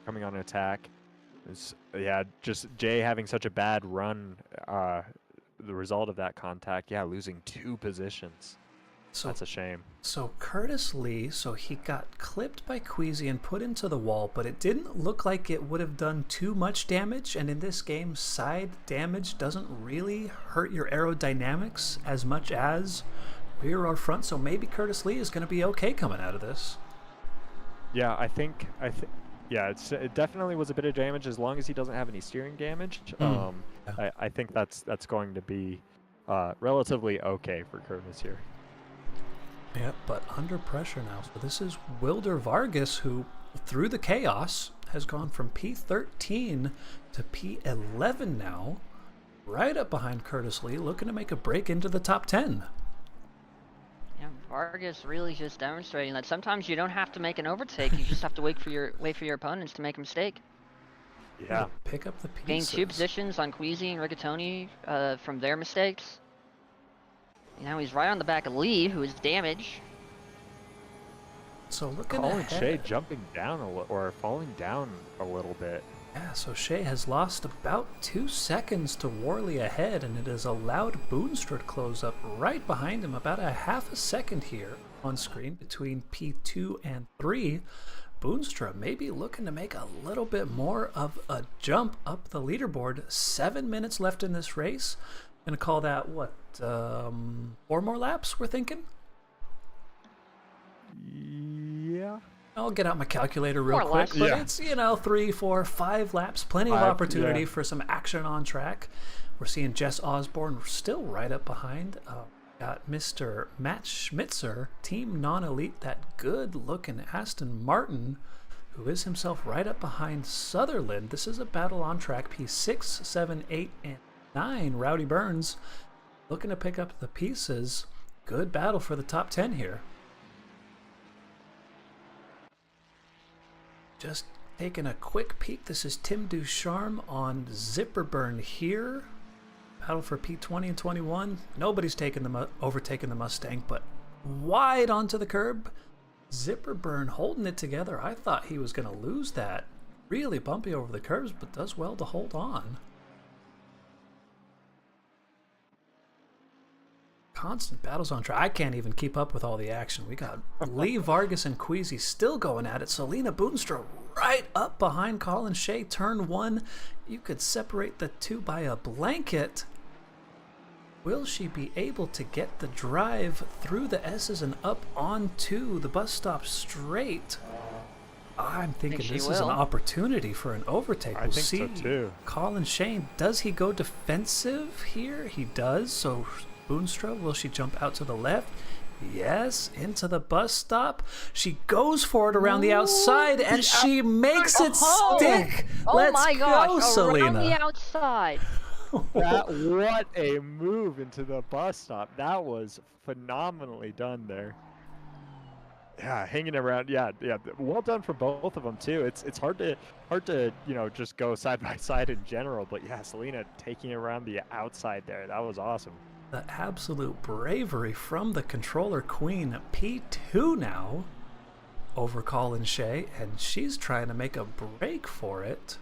coming on attack. Just Jay having such a bad run. The result of that contact, losing 2 positions. So that's a shame. So Curtis Lee, he got clipped by Queasy and put into the wall, but it didn't look like it would have done too much damage. And in this game, side damage doesn't really hurt your aerodynamics as much as rear or front. So maybe Curtis Lee is going to be okay coming out of this. Yeah, I think. It definitely was a bit of damage as long as he doesn't have any steering damage. I think that's going to be relatively okay for Curtis here. Yeah, but under pressure now. So this is Wilder Vargas, who, through the chaos, has gone from P13 to P11 now, right up behind Curtis Lee, looking to make a break into the top 10. Yeah, Vargas really just demonstrating that sometimes you don't have to make an overtake. You just have to wait for your opponents to make a mistake. Yeah. Pick up the pieces. Gained 2 positions on Queasy and Rigatoni from their mistakes. Now he's right on the back of Lee, who is damaged. So looking Colin ahead. Shea jumping down or falling down a little bit. Yeah, so Shea has lost about 2 seconds to Worley ahead, and it has allowed Boonstra to close up right behind him, about a half a second here on screen between P2 and 3. Boonstra maybe looking to make a little bit more of a jump up the leaderboard. 7 minutes left in this race. Gonna call that, what, 4 more laps, we're thinking? Yeah. I'll get out my calculator real quick, laps. but Yeah. it's, 3, 4, 5 laps. Plenty of 5, opportunity yeah. for some action on track. We're seeing Jess Osborne still right up behind. Got Mr. Matt Schmitzer, Team Non-Elite, that good-looking Aston Martin, who is himself right up behind Sutherland. This is a battle on track. P6, 7, 8, and 9. Rowdy Burns looking to pick up the pieces. Good battle for the top 10 here. Just taking a quick peek. This is Tim Ducharme on Zipperburn here. Battle for P20 and 21. Nobody's overtaken the Mustang, but wide onto the curb. Zipperburn holding it together. I thought he was going to lose that. Really bumpy over the curves, but does well to hold on. Constant battles on track. I can't even keep up with all the action. We got Lee Vargas and Queasy still going at it. Selena Boonstra right up behind Colin Shea. Turn 1. You could separate the 2 by a blanket. Will she be able to get the drive through the S's and up onto the bus stop straight? I'm thinking this is an opportunity for an overtake. I We'll think see. so too. Colin Shea, does he go defensive here? He does. So Boonstra, will she jump out to the left? Yes, into the bus stop. She goes for it around the outside, and she makes it stick. Oh Let's my gosh, go, around Selena. the outside. What a move into the bus stop. That was phenomenally done there. Yeah, hanging around. Yeah. Well done for both of them too. It's hard to just go side by side in general, but yeah, Selena taking it around the outside there. That was awesome. The absolute bravery from the controller queen. P2 now over Colin Shea, and she's trying to make a break for it.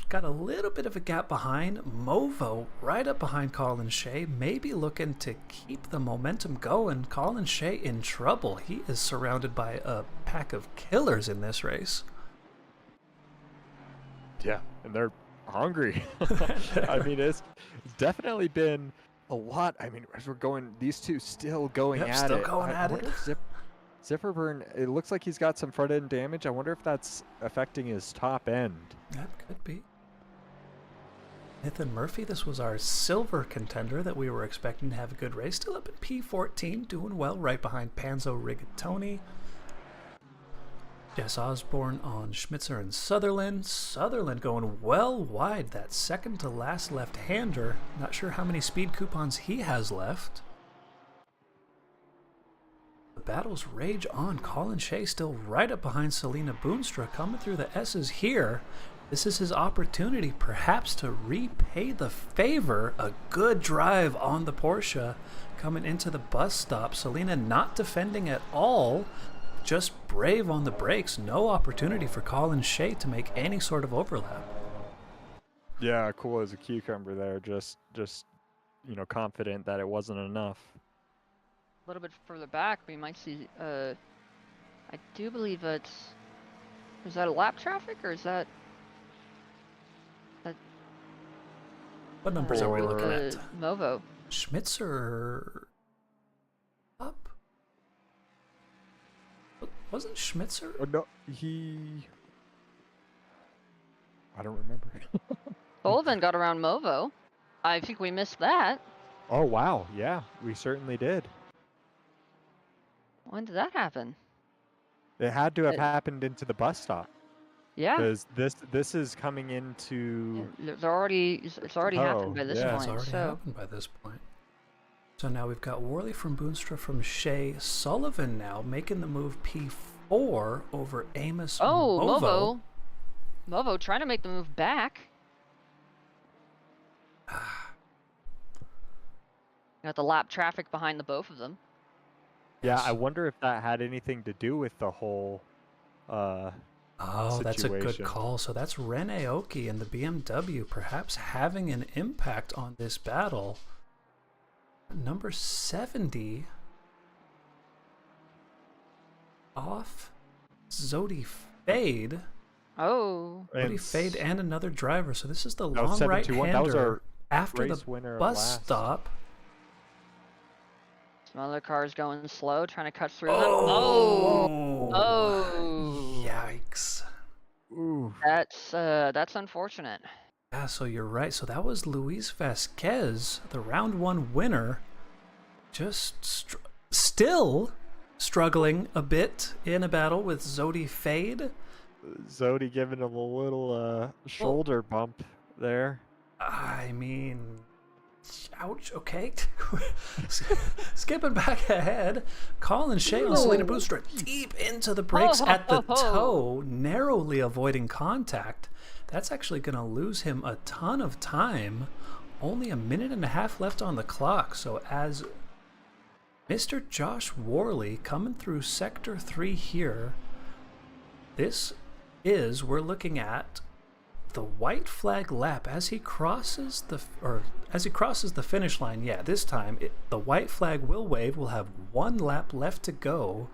Got a little bit of a gap behind. Movo right up behind Colin Shea, maybe looking to keep the momentum going. Colin Shea in trouble. He is surrounded by a pack of killers in this race. Yeah, and they're hungry. I mean, it's definitely been a lot. I mean, as we're going, these two still going at it. Still going at it. Zipperburn, it looks like he's got some front end damage. I wonder if that's affecting his top end. That could be. Nathan Murphy, this was our silver contender that we were expecting to have a good race. Still up at P14, doing well right behind Panzo Rigatoni. Jess Osborne on Schmitzer and Sutherland. Sutherland going well wide, that second to last left-hander. Not sure how many speed coupons he has left. The battles rage on. Colin Shea still right up behind Selena Boonstra, coming through the S's here. This is his opportunity perhaps to repay the favor. A good drive on the Porsche coming into the bus stop. Selena not defending at all, just brave on the brakes. No opportunity for Colin Shea to make any sort of overlap. Yeah, cool as a cucumber there. Just confident that it wasn't enough. A little bit further back, we might see. I do believe it's. Is that a lap traffic or is that? What numbers are we looking at? Movo. Schmitzer up? Wasn't Schmitzer? Oh, no, I don't remember. Sullivan got around Movo. I think we missed that. Oh, wow. Yeah, we certainly did. When did that happen? It had to have happened into the bus stop. Yeah. Because this is coming into. It's already happened by this It's point. already happened by this point. So now we've got Worley from Boonstra from Shea. Sullivan now making the move P4 over Amos Movo. Movo trying to make the move back. Got the lap traffic behind the both of them. Yeah, I wonder if that had anything to do with the whole Oh, that's a good situation. call. So that's Ren Aoki and the BMW perhaps having an impact on this battle. Number 70 off Zodi Fade. Oh. Zodi Fade and another driver. So this is the That was long 7-2-1. That was right-hander our after race the winner of bus last. stop. Some other cars going slow, trying to cut through Oh! them. Oh! Yikes. Ooh. That's unfortunate. Yeah, so you're right. So that was Luis Vasquez, the round 1 winner, just still struggling a bit in a battle with Zodi Fade. Zodi giving him a little shoulder bump there. I mean, ouch, okay. Skipping back ahead, Colin Shea and Selena Boostra deep into the brakes at the toe, narrowly avoiding contact. That's actually going to lose him a ton of time. Only a minute and a half left on the clock. So as Mr. Josh Worley coming through Sector 3 here, we're looking at the white flag lap as he crosses the finish line. Yeah, this time the white flag will wave. We'll have 1 lap left to go,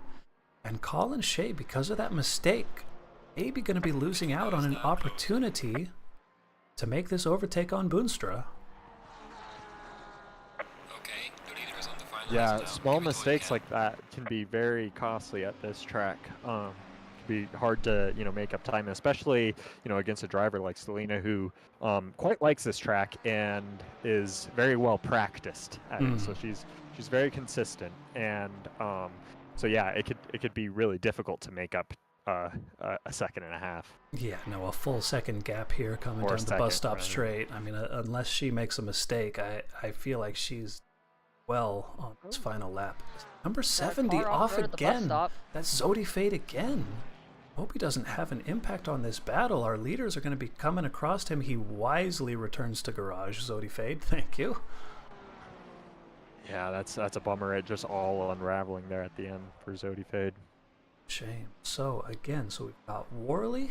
and Colin Shea, because of that mistake, maybe going to be losing out on an opportunity to make this overtake on Boonstra. Yeah, small mistakes like that can be very costly at this track. Be hard to make up time, especially against a driver like Selena, who quite likes this track and is very well practiced at it. So she's very consistent, and so yeah, it could be really difficult to make up a second and a half. Yeah, no, a full second gap here coming down the bus stop straight. I mean, unless she makes a mistake, I feel like she's well on this final lap. Number 70 off again. That's Zodi Fade again. Hope he doesn't have an impact on this battle. Our leaders are going to be coming across him. He wisely returns to garage. Zodi Fade, thank you. Yeah, that's a bummer. It just all unraveling there at the end for Zodi Fade. Shame. So again, we've got Worley,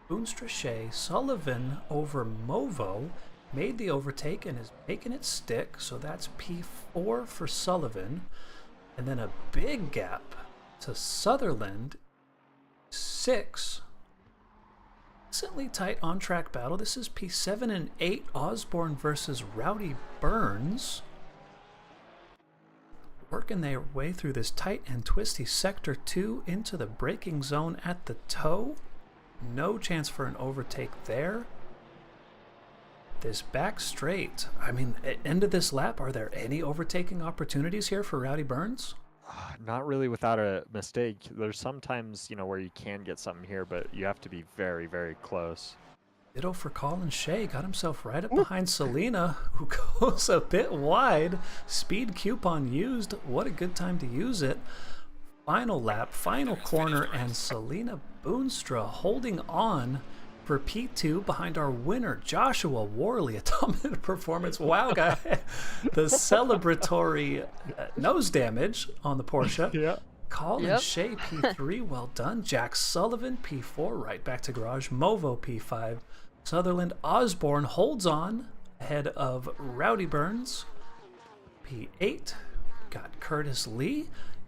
Boonstra, Shea, Sullivan over Movo. Made the overtake and is making it stick. So that's P4 for Sullivan. And then a big gap to Sutherland. 6. Decently tight on-track battle. This is P7 and 8, Osborne versus Rowdy Burns. Working their way through this tight and twisty Sector 2 into the braking zone at the toe. No chance for an overtake there. This back straight. I mean, at end of this lap, are there any overtaking opportunities here for Rowdy Burns? Not really without a mistake. There's sometimes, where you can get something here, but you have to be very, very close. Ditto for Colin Shea. Got himself right up behind Selena, who goes a bit wide. Speed coupon used. What a good time to use it. Final lap, final corner, and Selena Boonstra holding on for P2 behind our winner, Joshua Worley. A dominant performance. Wow, guy. The celebratory nose damage on the Porsche. Yeah. Colin Shea, P3. Well done. Jack Sullivan, P4. Right back to garage. Movo, P5. Sutherland Osborne holds on ahead of Rowdy Burns. P8. Got Curtis Lee.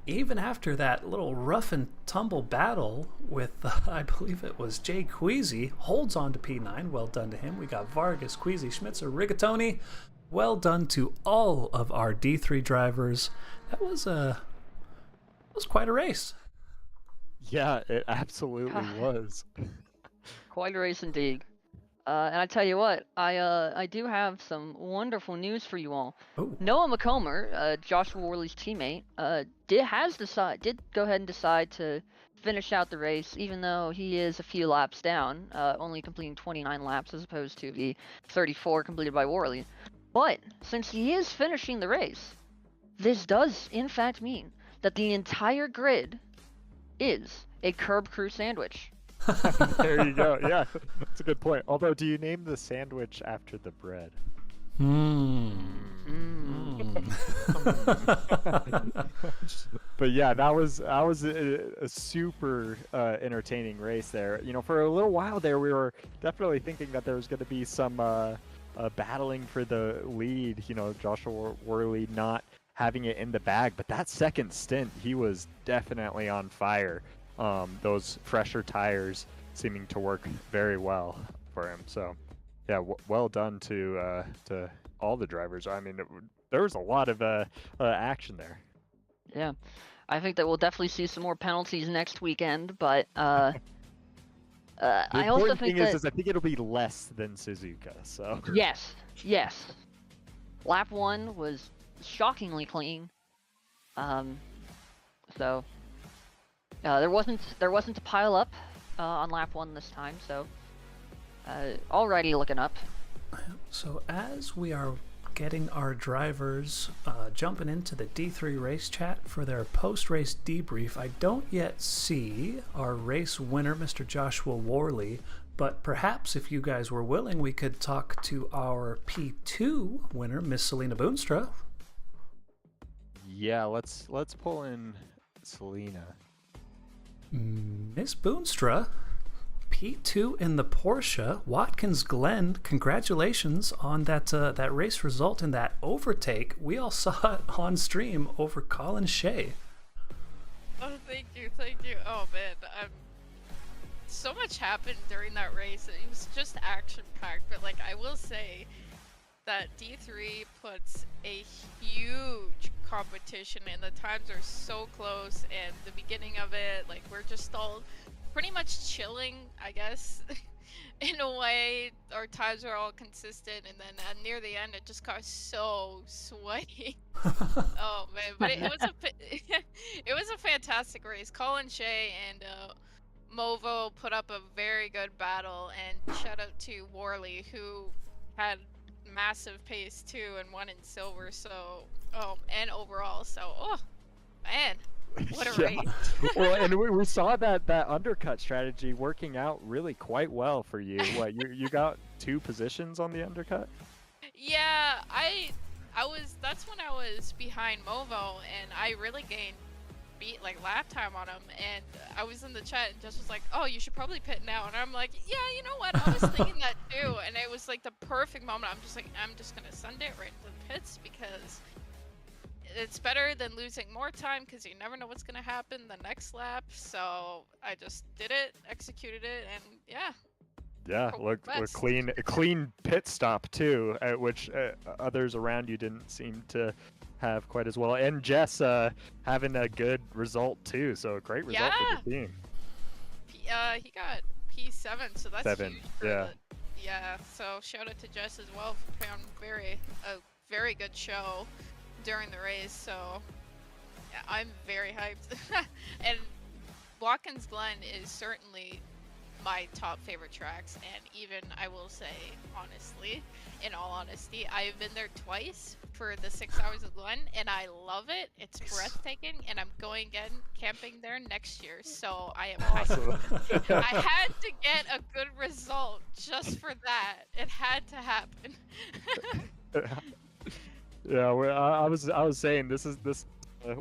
Even after that little rough and tumble battle with, I believe it was Jay Queasy, holds on to P9. Well done to him. We got Vargas, Queasy, Schmitzer, Rigatoni. Well done to all of our D3 drivers. That was quite a race. Yeah, it absolutely was. Quite a race indeed. And I tell you what, I do have some wonderful news for you all. Ooh. Noah McComber, Joshua Worley's teammate, did go ahead and decide to finish out the race, even though he is a few laps down, only completing 29 laps as opposed to the 34 completed by Worley. But since he is finishing the race, this does in fact mean that the entire grid is a curb crew sandwich. There you go. Yeah, that's a good point. Although, do you name the sandwich after the bread? But yeah, that was a super entertaining race there. You know, for a little while there, we were definitely thinking that there was going to be some battling for the lead. You know, Joshua Worley not having it in the bag, but that second stint, he was definitely on fire. Those fresher tires seeming to work very well for him. So, yeah, well done to all the drivers. I mean, there was a lot of action there. Yeah, I think that we'll definitely see some more penalties next weekend, but I also think that I think it'll be less than Suzuka. So yes. Lap 1 was shockingly clean. So there wasn't a pile up on lap 1 this time. So already looking up. So as we are getting our drivers jumping into the D3 race chat for their post-race debrief, I don't yet see our race winner, Mr. Joshua Worley, but perhaps if you guys were willing, we could talk to our P2 winner, Miss Selena Boonstra. yeah, let's pull in Selena. Miss Boonstra, P2 in the Porsche, Watkins Glen. Congratulations on that race result and that overtake. We all saw it on stream over Colin Shea. Oh, thank you. Oh man, so much happened during that race. It was just action-packed, but like I will say that D3 puts a huge competition and the times are so close, and the beginning of it, like we're just all pretty much chilling, I guess. In a way, our times are all consistent, and then near the end, it just got so sweaty. Oh man, but it was a fantastic race. Colin Shea and Movo put up a very good battle, and shout out to Worley, who had massive pace too and won in silver. So and overall, so man. What a race. Well, and we saw that undercut strategy working out really quite well for you. What, you got 2 positions on the undercut? Yeah, that's when I was behind Movo, and I really gained lap time on him, and I was in the chat and just was like, oh, you should probably pit now, and I'm like, yeah, you know what, I was thinking that too, and it was like the perfect moment. I'm just like, I'm just gonna send it right into the pits, because it's better than losing more time, because you never know what's going to happen the next lap. So I just did it, executed it, and yeah, look clean pit stop too, which others around you didn't seem to have quite as well. And Jess having a good result too, so a great result for the team. He got P7, so that's 7, huge for yeah. So shout out to Jess as well for putting on a very good show during the race. So yeah, I'm very hyped. And Watkins Glen is certainly my top favorite tracks, and even I will say, honestly, in all honesty, I've been there twice for the 6 hours of Glen, and I love it. It's breathtaking, and I'm going again camping there next year, so I am awesome. I had to get a good result just for that. It had to happen. Yeah, I was saying this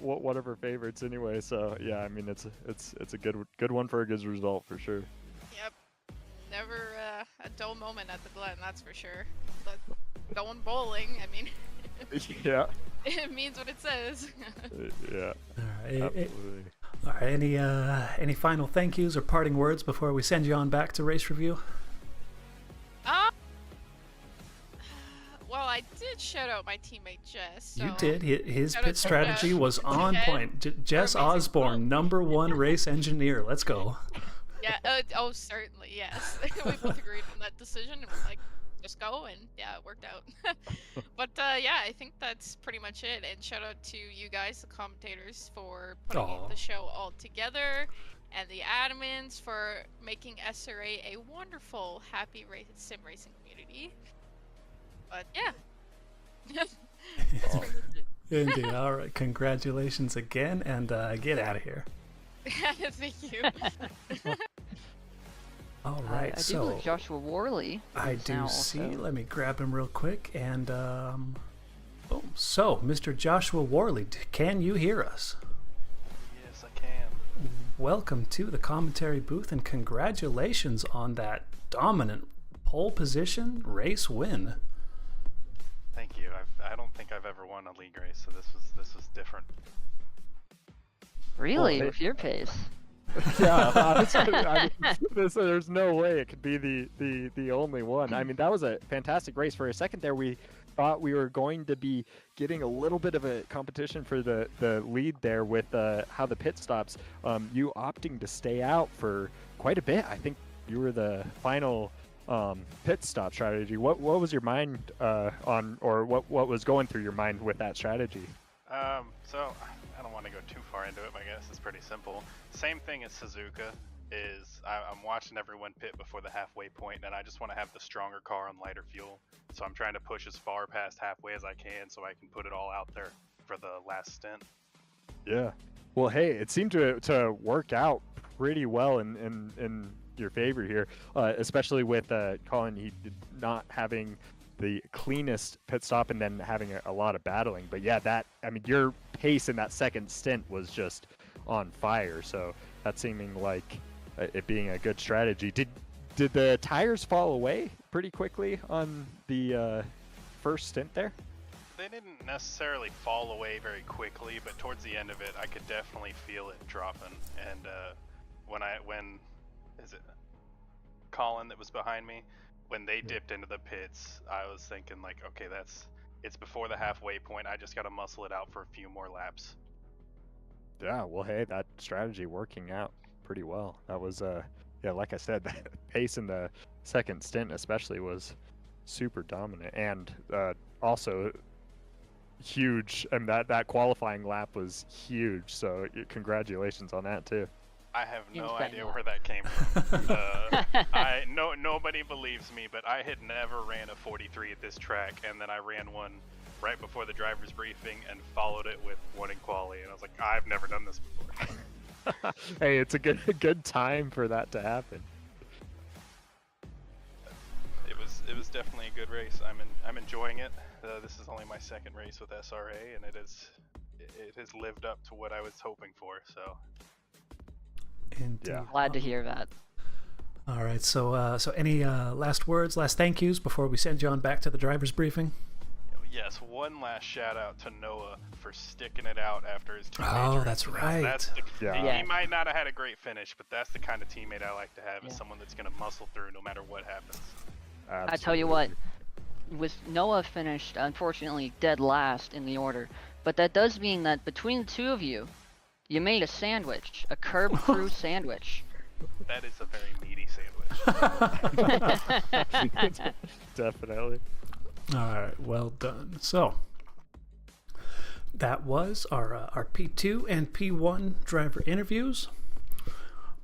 one of her favorites anyway. So yeah, I mean it's a good one for a good result for sure. Yep, never a dull moment at the Glen, that's for sure. But going bowling, I mean, yeah, it means what it says. Yeah, absolutely. All right, any final thank yous or parting words before we send you on back to race review? Well, I did shout out my teammate Jess. So you did. His pit strategy was on point. Jess Osborne, #1 race engineer. Let's go. Yeah. Oh, certainly. Yes. We both agreed on that decision, and we're like, just go, and yeah, it worked out. But yeah, I think that's pretty much it. And shout out to you guys, the commentators, for putting the show all together, and the admins for making SRA a wonderful, happy sim racing community. But yeah. Indeed. All right. Congratulations again, and get out of here. Thank you. All right, I do so believe Joshua Worley. I is do now see. also- Let me grab him real quick and boom. So, Mr. Joshua Worley, can you hear us? Yes, I can. Welcome to the commentary booth and congratulations on that dominant pole position race win. Thank you. I don't think I've ever won a league race, so this was different. Really, Well, with your pace. Yeah, honestly, there's no way it could be the only one. I mean, that was a fantastic race. For a second there, we thought we were going to be getting a little bit of a competition for the lead there with how the pit stops. You opting to stay out for quite a bit. I think you were the final pit stop strategy. What was your mind on, or what was going through your mind with that strategy? So I don't want to go too far into it, but I guess it's pretty simple. Same thing as Suzuka is I'm watching everyone pit before the halfway point, and I just want to have the stronger car on lighter fuel. So I'm trying to push as far past halfway as I can so I can put it all out there for the last stint. Yeah. Well, hey, it seemed to work out pretty well in your favor here, especially with Colin not having the cleanest pit stop and then having a lot of battling. But yeah, your pace in that second stint was just on fire. So that's seeming like it being a good strategy. Did the tires fall away pretty quickly on the first stint there? They didn't necessarily fall away very quickly, but towards the end of it, I could definitely feel it dropping. And when is it Colin that was behind me? When they dipped into the pits, I was thinking like, okay, it's before the halfway point. I just got to muscle it out for a few more laps. Yeah, well, hey, that strategy working out pretty well. That was, yeah, like I said, the pace in the second stint especially was super dominant, and also huge. And that qualifying lap was huge. So congratulations on that too. I have no idea where that came from. Nobody believes me, but I had never ran a 43 at this track, and then I ran one right before the driver's briefing and followed it with one in quali, and I was like, I've never done this before. Hey, it's a good time for that to happen. It was definitely a good race. I'm enjoying it. This is only my second race with SRA, and it has lived up to what I was hoping for. So. Indeed. Yeah. Glad to hear that. All right, so any last words, last thank yous before we send you on back to the driver's briefing? Yes, one last shout out to Noah for sticking it out after his teammate. Oh, that's right. He might not have had a great finish, but that's the kind of teammate I like to have, is someone that's going to muscle through no matter what happens. Absolutely. I tell you what, with Noah finished unfortunately dead last in the order, but that does mean that between the two of you, you made a sandwich, a curb crew sandwich. That is a very meaty sandwich. Definitely. All right, well done. So that was our P2 and P1 driver interviews.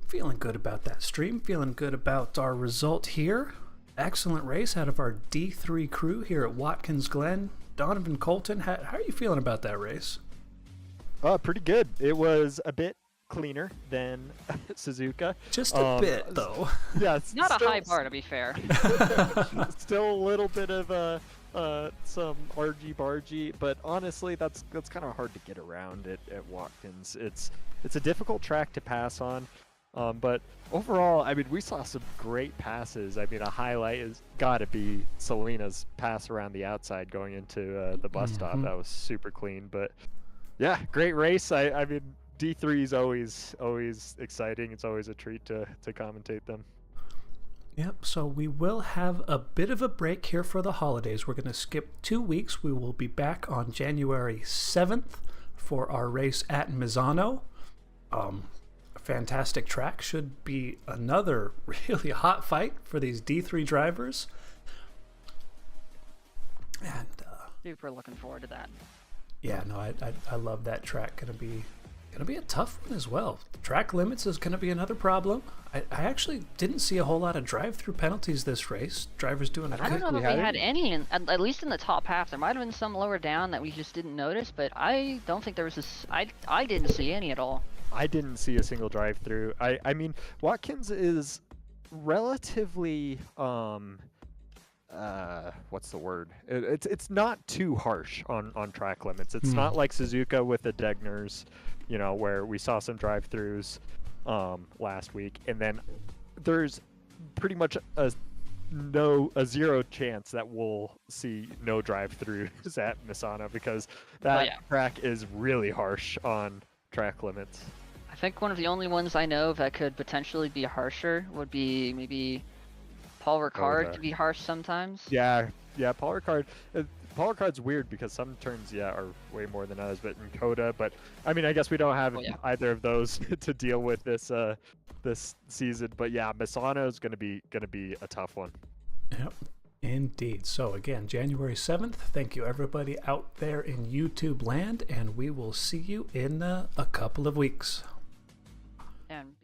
Feeling good about that stream. Feeling good about our result here. Excellent race out of our D3 crew here at Watkins Glen. Donovan Colton, how are you feeling about that race? Pretty good. It was a bit cleaner than Suzuka. Just a bit, though. Yeah, it's not a high bar, to be fair. Still a little bit of some argy-bargy, but honestly, that's kind of hard to get around at Watkins. It's a difficult track to pass on, but overall, I mean, we saw some great passes. I mean, a highlight has got to be Selena's pass around the outside going into the bus stop. That was super clean, but yeah, great race. I mean, D3 is always exciting. It's always a treat to commentate them. Yep, so we will have a bit of a break here for the holidays. We're going to skip 2 weeks. We will be back on January 7th for our race at Misano. A fantastic track. Should be another really hot fight for these D3 drivers. And super looking forward to that. Yeah, no, I love that track. Gonna be a tough one as well. Track limits is gonna be another problem. I actually didn't see a whole lot of drive-through penalties this race. Drivers doing a I don't know if they had any, at least in the top half. There might have been some lower down that we just didn't notice, but I don't think there was I didn't see any at all. I didn't see a single drive-through. I mean, Watkins is relatively what's the word? It's not too harsh on track limits. It's not like Suzuka with the Degners, you know, where we saw some drive-throughs last week, and then there's pretty much a zero chance that we'll see no drive-throughs at Misano, because that track is really harsh on track limits. I think one of the only ones I know that could potentially be harsher would be maybe Paul Ricard to be harsh sometimes. Yeah, Paul Ricard. Paul Ricard's weird because some turns, are way more than others, but in Coda. But I mean, I guess we don't have either of those to deal with this this season. But yeah, Misano is gonna be a tough one. Yep, indeed. So again, January 7th. Thank you everybody out there in YouTube land, and we will see you in a couple of weeks. And